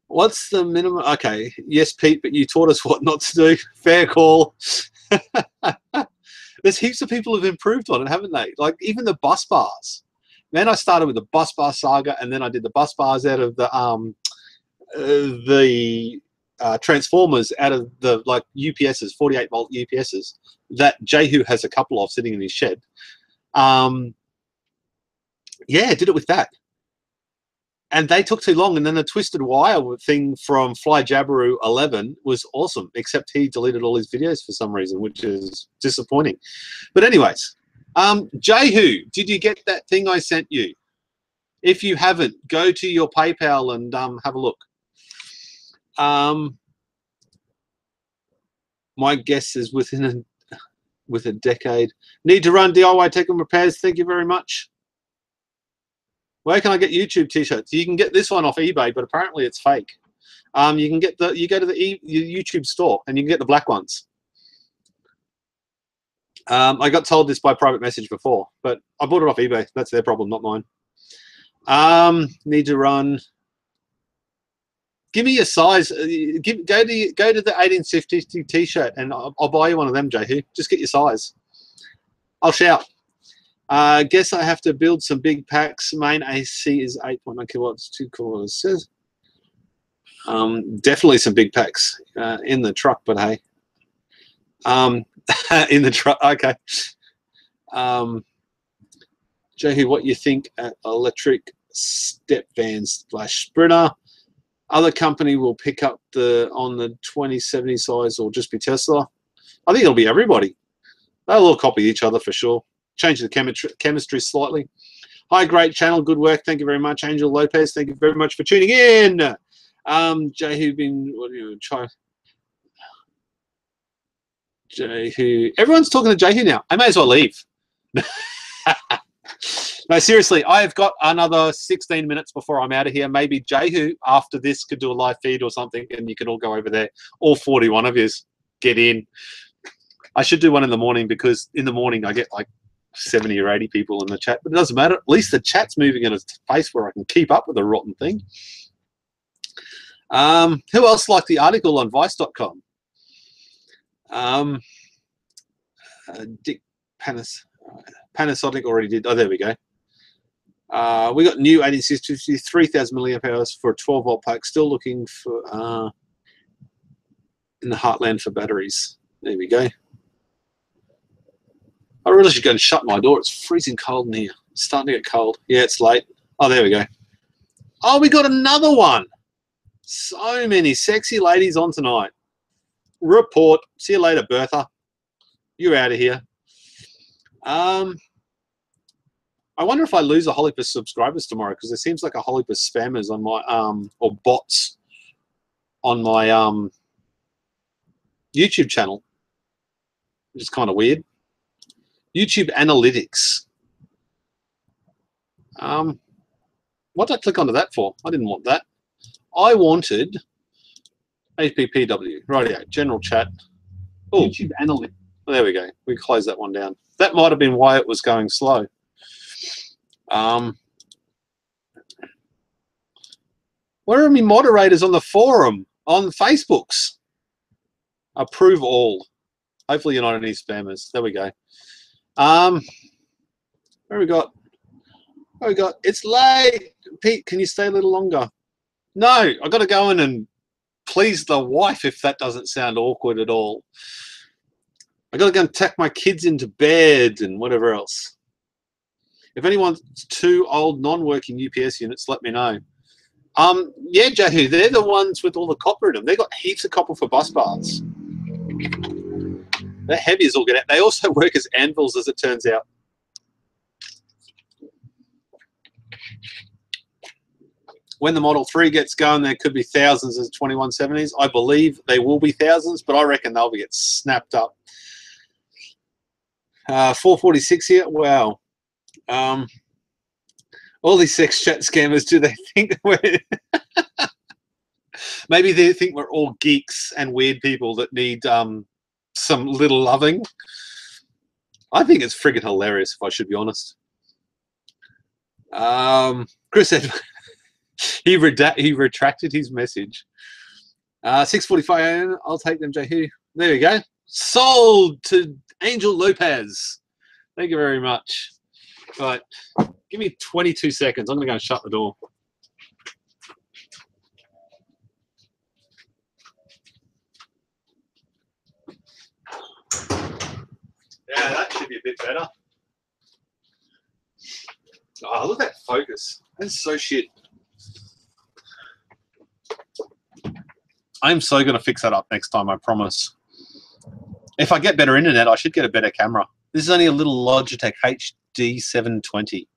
What's the minimum? Okay, yes, Pete, but you taught us what not to do. Fair call. There's heaps of people who've improved on it, haven't they? Like even the bus bars. Man, I started with the bus bar saga, and then I did the bus bars out of the transformers out of the like UPSs, 48 volt UPSs that Jehu has a couple of sitting in his shed. Yeah, did it with that. And they took too long, and then the twisted wire thing from Fly Jabberoo 11 was awesome, except he deleted all his videos for some reason, which is disappointing. But anyways, Jehu, did you get that thing I sent you? If you haven't, go to your PayPal and have a look. My guess is within a decade. Need to run DIY tech and repairs. Thank you very much. Where can I get YouTube t-shirts? You can get this one off eBay, but apparently it's fake. You can get you go to the YouTube store and you can get the black ones. I got told this by private message before, but I bought it off eBay. That's their problem, not mine. Need to run. Give me your size. Go to the 1850 t-shirt and I'll buy you one of them, Jehu. Just get your size. I'll shout. Guess I have to build some big packs. Main AC is 8.9 kilowatts, 2 kilowatts. Definitely some big packs in the truck, but hey. In the truck, okay. Jehu, what you think at electric step vans / Sprinter? Other company will pick up on the 2070 size or just be Tesla? I think it'll be everybody. They'll all copy each other for sure. Change the chemistry slightly. Hi, great channel. Good work. Thank you very much. Angel Lopez, thank you very much for tuning in. Jehu, what do you try? Jehu. Everyone's talking to Jehu now. I may as well leave. No, seriously, I've got another 16 minutes before I'm out of here. Maybe Jehu, after this, could do a live feed or something, and you can all go over there. All 41 of you get in. I should do one in the morning, because in the morning I get like 70 or 80 people in the chat, but it doesn't matter. At least the chat's moving at a pace where I can keep up with the rotten thing. Who else liked the article on Vice.com? Dick Panis. Panasonic already did. Oh, there we go. We got new 8650, 3000 milliamp hours for a 12-volt pack. Still looking for in the heartland for batteries. There we go. I really should go and shut my door. It's freezing cold in here. It's starting to get cold. Yeah, it's late. Oh, there we go. Oh, we got another one. So many sexy ladies on tonight. Report. See you later, Bertha. You're out of here. I wonder if I lose a whole heap of subscribers tomorrow, because there seems like a whole heap of spammers on my or bots on my YouTube channel, which is kind of weird. YouTube analytics. What did I click onto that for? I didn't want that. I wanted HBPW. Rightio, general chat. Oh, YouTube analytics. There we go. We closed that one down. That might have been why it was going slow. Where are my moderators on the forum, on Facebooks? Approve all. Hopefully you're not any spammers. There we go. Where we got? Oh, we got. It's late. Pete, can you stay a little longer? No, I got to go in and please the wife if that doesn't sound awkward at all. I got to go and tuck my kids into bed and whatever else. If anyone's too old non-working UPS units, let me know. Yeah, Jehu, they're the ones with all the copper in them. They got heaps of copper for bus bars. They're heavy as all get out. They also work as anvils, as it turns out. When the Model 3 gets going, there could be thousands of 2170s. I believe they will be thousands, but I reckon they'll get snapped up. 446 here. Wow. All these sex chat scammers, do they think we're maybe they think we're all geeks and weird people that need some little loving? I think it's friggin' hilarious, if I should be honest. Chris said he retracted his message. 6:45. I'll take them, Jehu. There we go. Sold to Angel Lopez. Thank you very much. Right, give me 22 seconds. I'm going to go and shut the door. Yeah, that should be a bit better. Oh, look at that focus. That's so shit. I'm so going to fix that up next time, I promise. If I get better internet, I should get a better camera. This is only a little Logitech HD720.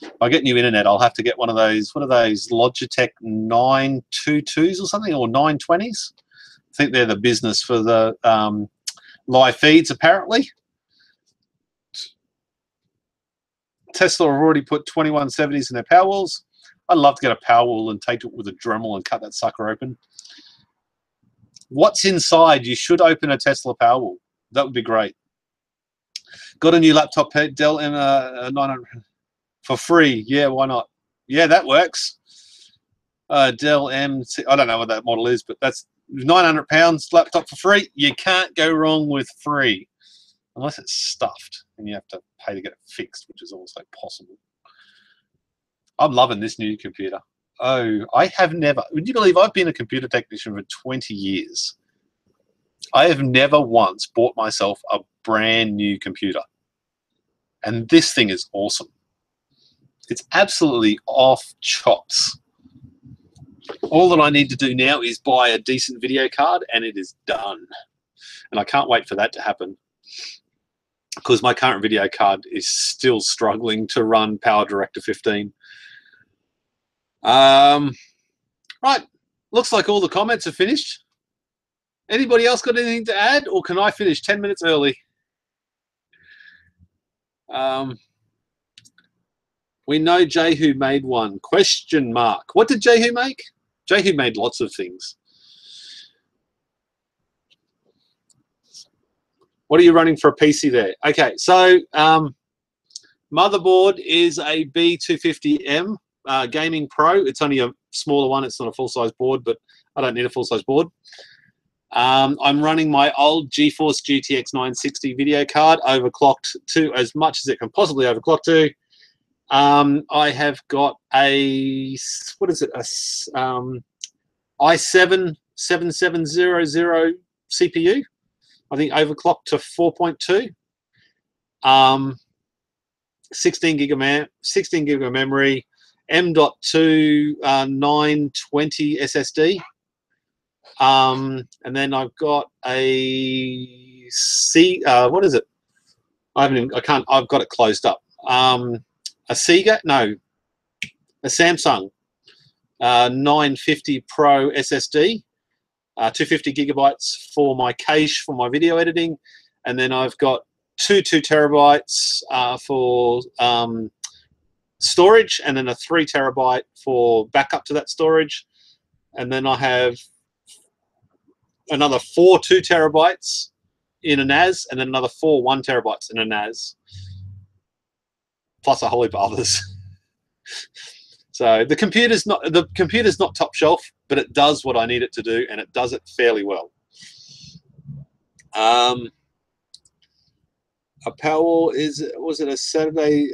If I get new internet, I'll have to get one of those, what are those, Logitech 922s or something, or 920s? I think they're the business for the live feeds, apparently. Tesla have already put 2170s in their Powerwalls. I'd love to get a Powerwall and take it with a Dremel and cut that sucker open. What's inside? You should open a Tesla Powerwall. That would be great. Got a new laptop, Dell M 900 for free. Yeah, why not? Yeah, that works. Dell M, I don't know what that model is, but that's £900 laptop for free. You can't go wrong with free, unless it's stuffed and you have to pay to get it fixed, which is also possible. I'm loving this new computer. Oh, I have never, would you believe I've been a computer technician for 20 years? I have never once bought myself a brand new computer. And this thing is awesome. It's absolutely off chops. All that I need to do now is buy a decent video card and it is done. And I can't wait for that to happen, because my current video card is still struggling to run PowerDirector 15. Right, looks like all the comments are finished. Anybody else got anything to add, or can I finish 10 minutes early? We know Jehu made one. Question mark. What did Jehu make? Jehu made lots of things. What are you running for a PC there? Okay, so motherboard is a B250M Gaming Pro. It's only a smaller one. It's not a full-size board, but I don't need a full-size board. I'm running my old GeForce GTX 960 video card, overclocked to as much as it can possibly overclock to. I have got a, what is it, a i7 7700 CPU. I think overclocked to 4.2. 16 gig of memory, M.2 920 SSD. And then I've got a what is it? I've got it closed up. A Samsung 950 Pro SSD, 250 gigabytes for my cache for my video editing, and then I've got two terabytes for storage, and then a 3 terabyte for backup to that storage, and then I have another 4 2 terabytes in a NAS, and then another 4 1 terabytes in a NAS, plus a whole heap of others. So the computer's not top shelf, but it does what I need it to do, and it does it fairly well. A Powerwall was it a Saturday?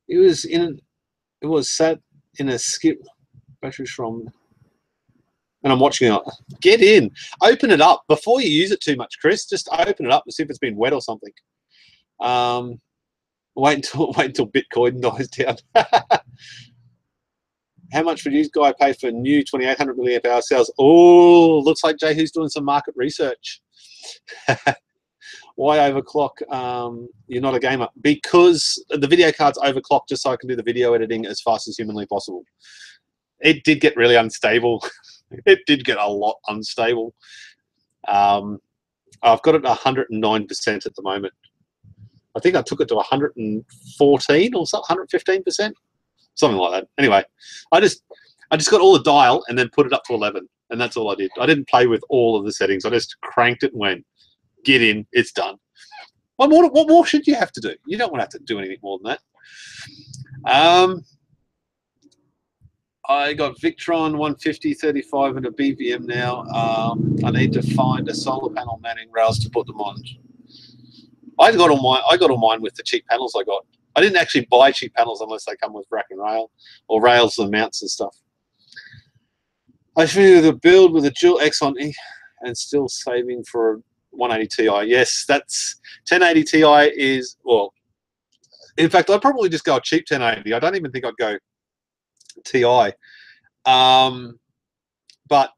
It was sat in a skip batteries from, and I'm watching it. Get in, open it up before you use it too much, Chris. Just open it up and see if it's been wet or something. Wait until Bitcoin dies down. How much would you guy pay for new 2800 milliamp hour cells? Oh, looks like Jehu's doing some market research. Why overclock? You're not a gamer. Because the video card's overclocked just so I can do the video editing as fast as humanly possible. It did get really unstable. It did get a lot unstable. I've got it at 109% at the moment. I think I took it to 114 or something, 115%, something like that. Anyway, I just got all the dial and then put it up to 11, and that's all I did. I didn't play with all of the settings. I just cranked it and went, get in, it's done. What more should you have to do? You don't want to have to do anything more than that. I got Victron 150/35 and a BVM now. I need to find a solar panel mounting rails to put them on. I got all mine with the cheap panels I got. I didn't actually buy cheap panels unless they come with rack and rail or rails and mounts and stuff. I finished the build with a dual X on E and still saving for a 180 Ti. Yes, that's 1080 Ti is, well, in fact, I'd probably just go a cheap 1080. I don't even think I'd go Ti. But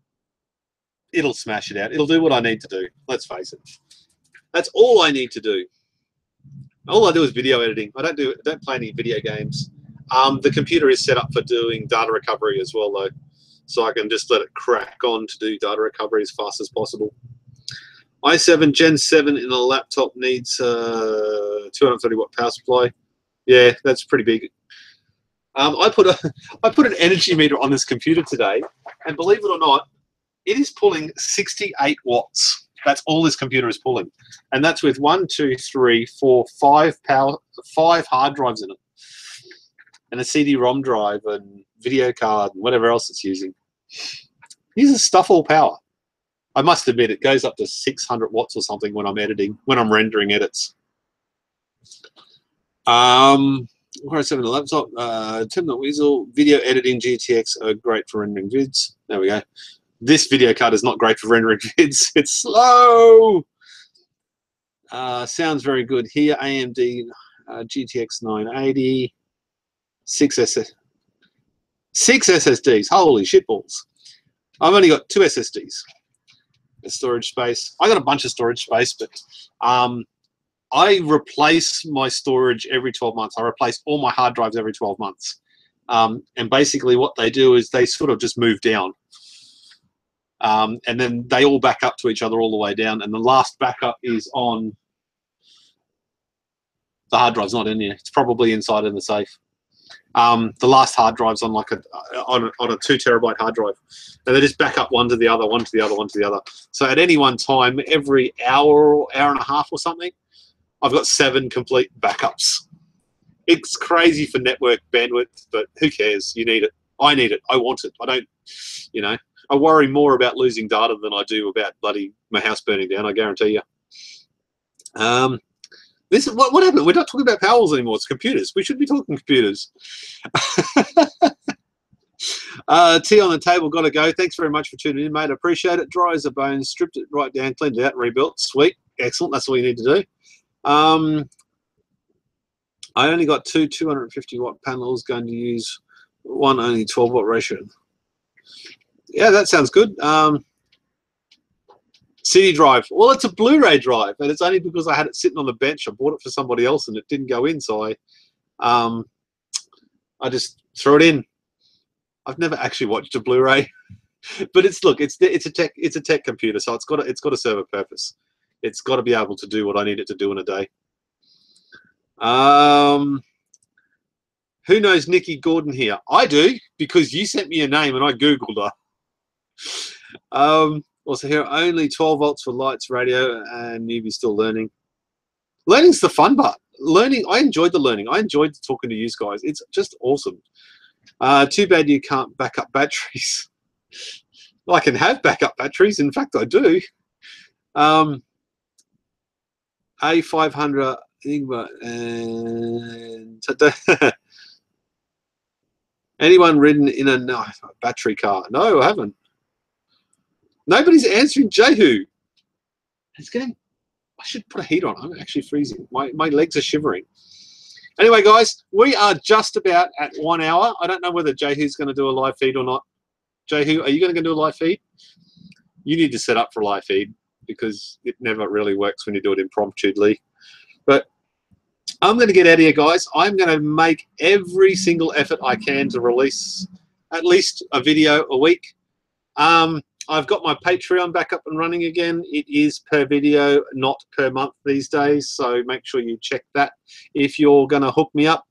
it'll smash it out. It'll do what I need to do. Let's face it. That's all I need to do. All I do is video editing. I don't play any video games. The computer is set up for doing data recovery as well, though, so I can just let it crack on to do data recovery as fast as possible. i7 Gen 7 in a laptop needs 230 watt power supply. Yeah, that's pretty big. I put an energy meter on this computer today, and believe it or not, it is pulling 68 watts. That's all this computer is pulling, and that's with 5 hard drives in it, and a CD-ROM drive and video card and whatever else it's using. Uses stuff all power. I must admit, it goes up to 600 watts or something when I'm editing, when I'm rendering edits. Where I said in the laptop, Tim the Weasel, video editing GTX are great for rendering vids. There we go. This video card is not great for rendering vids. It's slow. Sounds very good here. AMD GTX 980, 6 SSDs. Holy shitballs. I've only got 2 SSDs. Storage space. I got a bunch of storage space, but I replace my storage every 12 months. I replace all my hard drives every 12 months. And basically what they do is they sort of just move down. And then they all back up to each other all the way down. And the last backup is on the hard drive's not in here. It's probably inside in the safe. The last hard drive's on like on a 2 terabyte hard drive, and they just back up one to the other, one to the other, one to the other. So at any one time, every hour or hour and a half or something, I've got 7 complete backups. It's crazy for network bandwidth, but who cares? You need it. I need it. I want it. I don't, you know, I worry more about losing data than I do about bloody my house burning down, I guarantee you. This is what happened. We're not talking about Powerwalls anymore. It's computers. We should be talking computers. Tea on the table, got to go. Thanks very much for tuning in, mate. I appreciate it. Dry as a bone, stripped it right down, cleaned it out, and rebuilt. Sweet. Excellent. That's all you need to do. I only got two 250-watt panels, going to use one only 12-watt ratio. Yeah, that sounds good. CD drive. Well, it's a Blu-ray drive, and it's only because I had it sitting on the bench. I bought it for somebody else, and it didn't go in, so I just threw it in. I've never actually watched a Blu-ray, but it's a tech computer, so it's got to serve a purpose. It's got to be able to do what I need it to do in a day. Who knows Nikki Gordon here? I do, because you sent me a name and I googled her. Also here, only 12 volts for lights, radio, and newbie still learning. Learning's the fun part. Learning, I enjoyed the learning. I enjoyed talking to you guys. It's just awesome. Too bad you can't back up batteries. Well, I can have backup batteries. In fact, I do. A500 and anyone ridden in a battery car? No, I haven't. Nobody's answering Jehu. It's getting. I should put a heat on. I'm actually freezing. My legs are shivering. Anyway, guys, we are just about at 1 hour. I don't know whether Jehu's going to do a live feed or not. Jehu, are you going to do a live feed? You need to set up for a live feed because it never really works when you do it impromptuly. But I'm going to get out of here, guys. I'm going to make every single effort I can to release at least a video a week. I've got my Patreon back up and running again. It is per video, not per month these days. So make sure you check that if you're going to hook me up.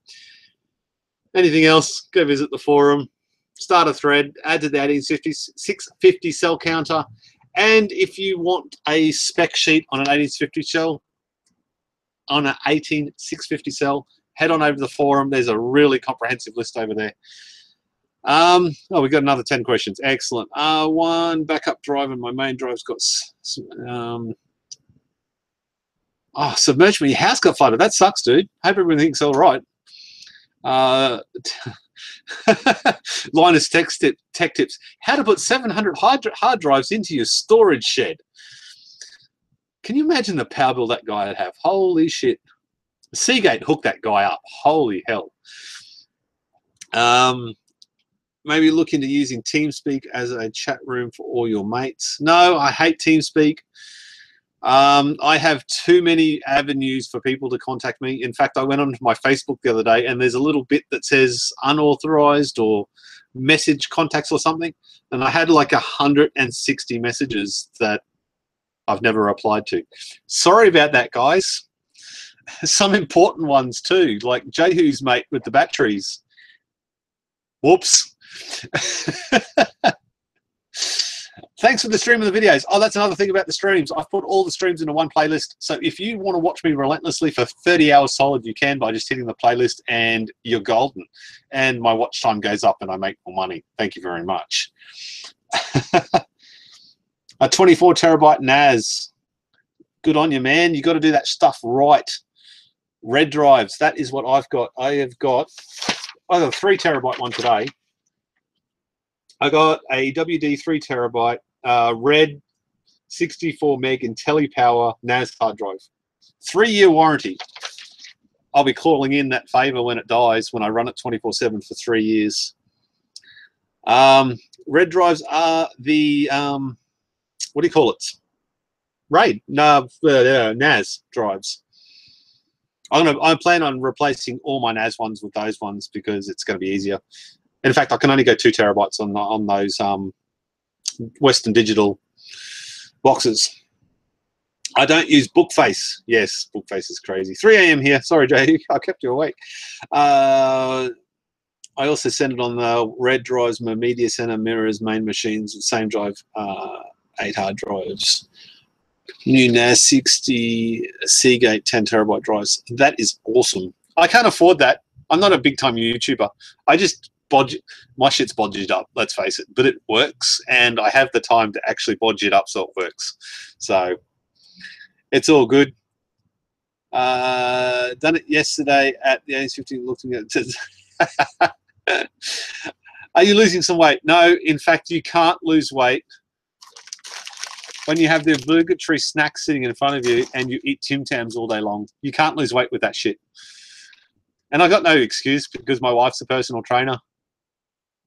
Anything else, go visit the forum, start a thread, add to the 18650 cell counter. And if you want a spec sheet on an 18650 cell, on an 18650 cell, head on over to the forum. There's a really comprehensive list over there. Oh, we got another 10 questions. Excellent. One backup drive, and my main drive's got submerged. My house got flooded. That sucks, dude. Hope everything's all right. Linus tech tips. How to put 700 hard drives into your storage shed. Can you imagine the power bill that guy would have? Holy shit. Seagate hooked that guy up. Holy hell. Maybe look into using TeamSpeak as a chat room for all your mates. No, I hate TeamSpeak. I have too many avenues for people to contact me. In fact, I went onto my Facebook the other day and there's a little bit that says unauthorized or message contacts or something. And I had like 160 messages that I've never replied to. Sorry about that, guys. Some important ones too, like Jehu's mate with the batteries. Whoops. Thanks for the stream of the videos. Oh, that's another thing about the streams. I've put all the streams into one playlist. So if you want to watch me relentlessly for 30 hours solid, you can by just hitting the playlist and you're golden. And my watch time goes up and I make more money. Thank you very much. A 24 terabyte NAS. Good on you, man. You got to do that stuff right. Red drives. That is what I've got. I got a 3 terabyte one today. I got a WD 3 terabyte red 64 meg IntelliPower NAS hard drive. 3-year warranty. I'll be calling in that favor when it dies, when I run it 24/7 for 3 years. Red drives are the, what do you call it? RAID, no, NAS drives. I plan on replacing all my NAS ones with those ones because it's going to be easier. In fact, I can only go 2 terabytes on those Western Digital boxes. I don't use Bookface. Yes, Bookface is crazy. 3 a.m. here. Sorry, Jay, I kept you awake. I also send it on the red drives, my media center, mirrors, main machines, same drive, 8 hard drives. New NAS 60 Seagate 10 terabyte drives. That is awesome. I can't afford that. I'm not a big time YouTuber. I just my shit's bodged up, let's face it, but it works, and I have the time to actually bodge it up so it works. So it's all good. Done it yesterday at the age 50, looking at it. Are you losing some weight? No, in fact, you can't lose weight when you have the obligatory snack sitting in front of you and you eat Tim Tams all day long. You can't lose weight with that shit. And I got no excuse because my wife's a personal trainer.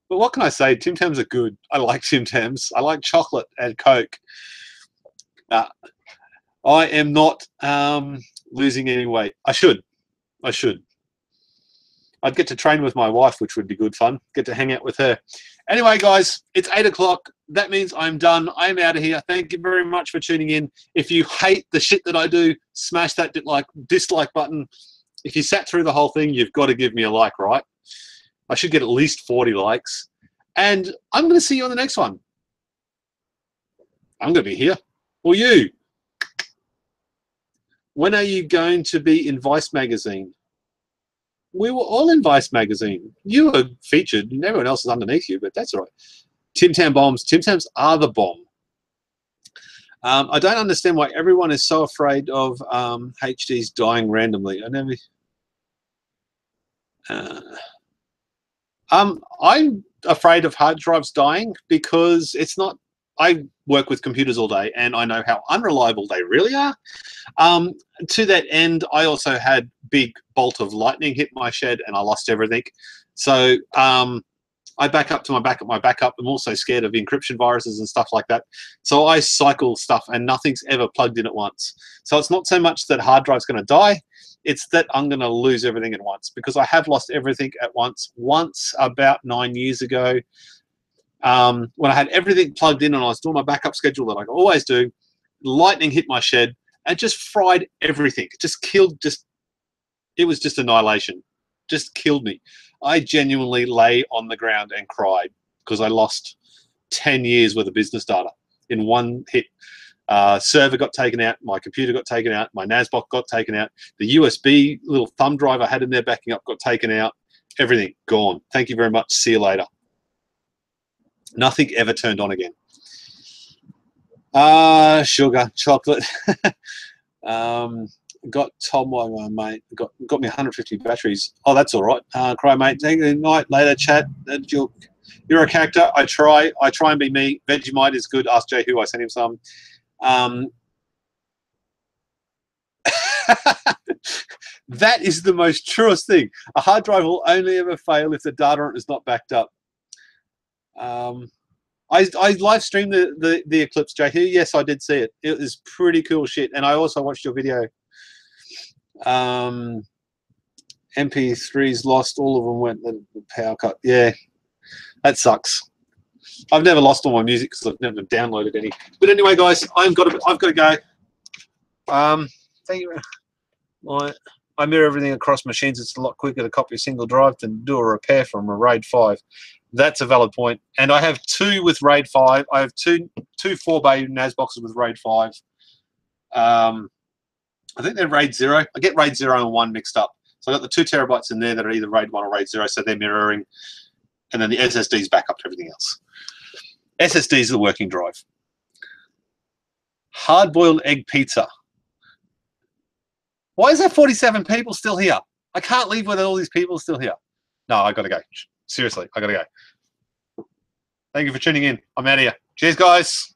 But what can I say? Tim Tams are good. I like Tim Tams. I like chocolate and Coke. I am not losing any weight. I should. I'd get to train with my wife, which would be good fun. Get to hang out with her. Anyway, guys, it's 8 o'clock. That means I'm done. I'm out of here. Thank you very much for tuning in. If you hate the shit that I do, smash that dislike button. If you sat through the whole thing, you've got to give me a like, right? I should get at least 40 likes. And I'm going to see you on the next one. I'm going to be here. Or you. When are you going to be in Vice magazine? We were all in Vice magazine. You were featured, and everyone else is underneath you, but that's all right. Tim Tam bombs. Tim Tams are the bomb. I don't understand why everyone is so afraid of HDs dying randomly. I'm afraid of hard drives dying because it's not. I work with computers all day, and I know how unreliable they really are. To that end, I also had big bolt of lightning hit my shed, and I lost everything. So I back up to my backup. I'm also scared of encryption viruses and stuff like that. So I cycle stuff, and nothing's ever plugged in at once. So it's not so much that hard drive's going to die. It's that I'm going to lose everything at once, because I have lost everything at once. Once about 9 years ago, when I had everything plugged in and I was doing my backup schedule that I always do, lightning hit my shed and just fried everything. It just killed, it was just annihilation. Just killed me. I genuinely lay on the ground and cried because I lost 10 years worth of business data in one hit. Server got taken out, my computer got taken out, my NASBOC got taken out, the USB little thumb drive I had in there backing up got taken out, everything gone. Thank you very much. See you later. Nothing ever turned on again. Sugar, chocolate. Got Tom, my mate, got me 150 batteries. Oh, that's all right. Cry, mate. Good night. Later, chat. You're a character. I try and be me. Vegemite is good. Ask Jay who. I sent him some. That is the most truest thing. A hard drive will only ever fail if the data on it is not backed up. I live streamed the Eclipse, Jay. Yes, I did see it. It was pretty cool shit. And I also watched your video. MP3s lost. All of them went the power cut. Yeah, that sucks. I've never lost all my music because I've never downloaded any. But anyway, guys, I've got to go. Thank you. I mirror everything across machines. It's a lot quicker to copy a single drive than do a repair from a RAID 5. That's a valid point. And I have 2 with RAID 5. I have two 4-bay NAS boxes with RAID 5. I think they're RAID 0. I get RAID 0 and 1 mixed up. So I got the 2 terabytes in there that are either RAID 1 or RAID 0, so they're mirroring. And then the SSD's back up to everything else. SSD's the working drive. Hard-boiled egg pizza. Why is there 47 people still here? I can't leave with all these people still here. No, I got to go. Seriously, I got to go. Thank you for tuning in. I'm out of here. Cheers, guys.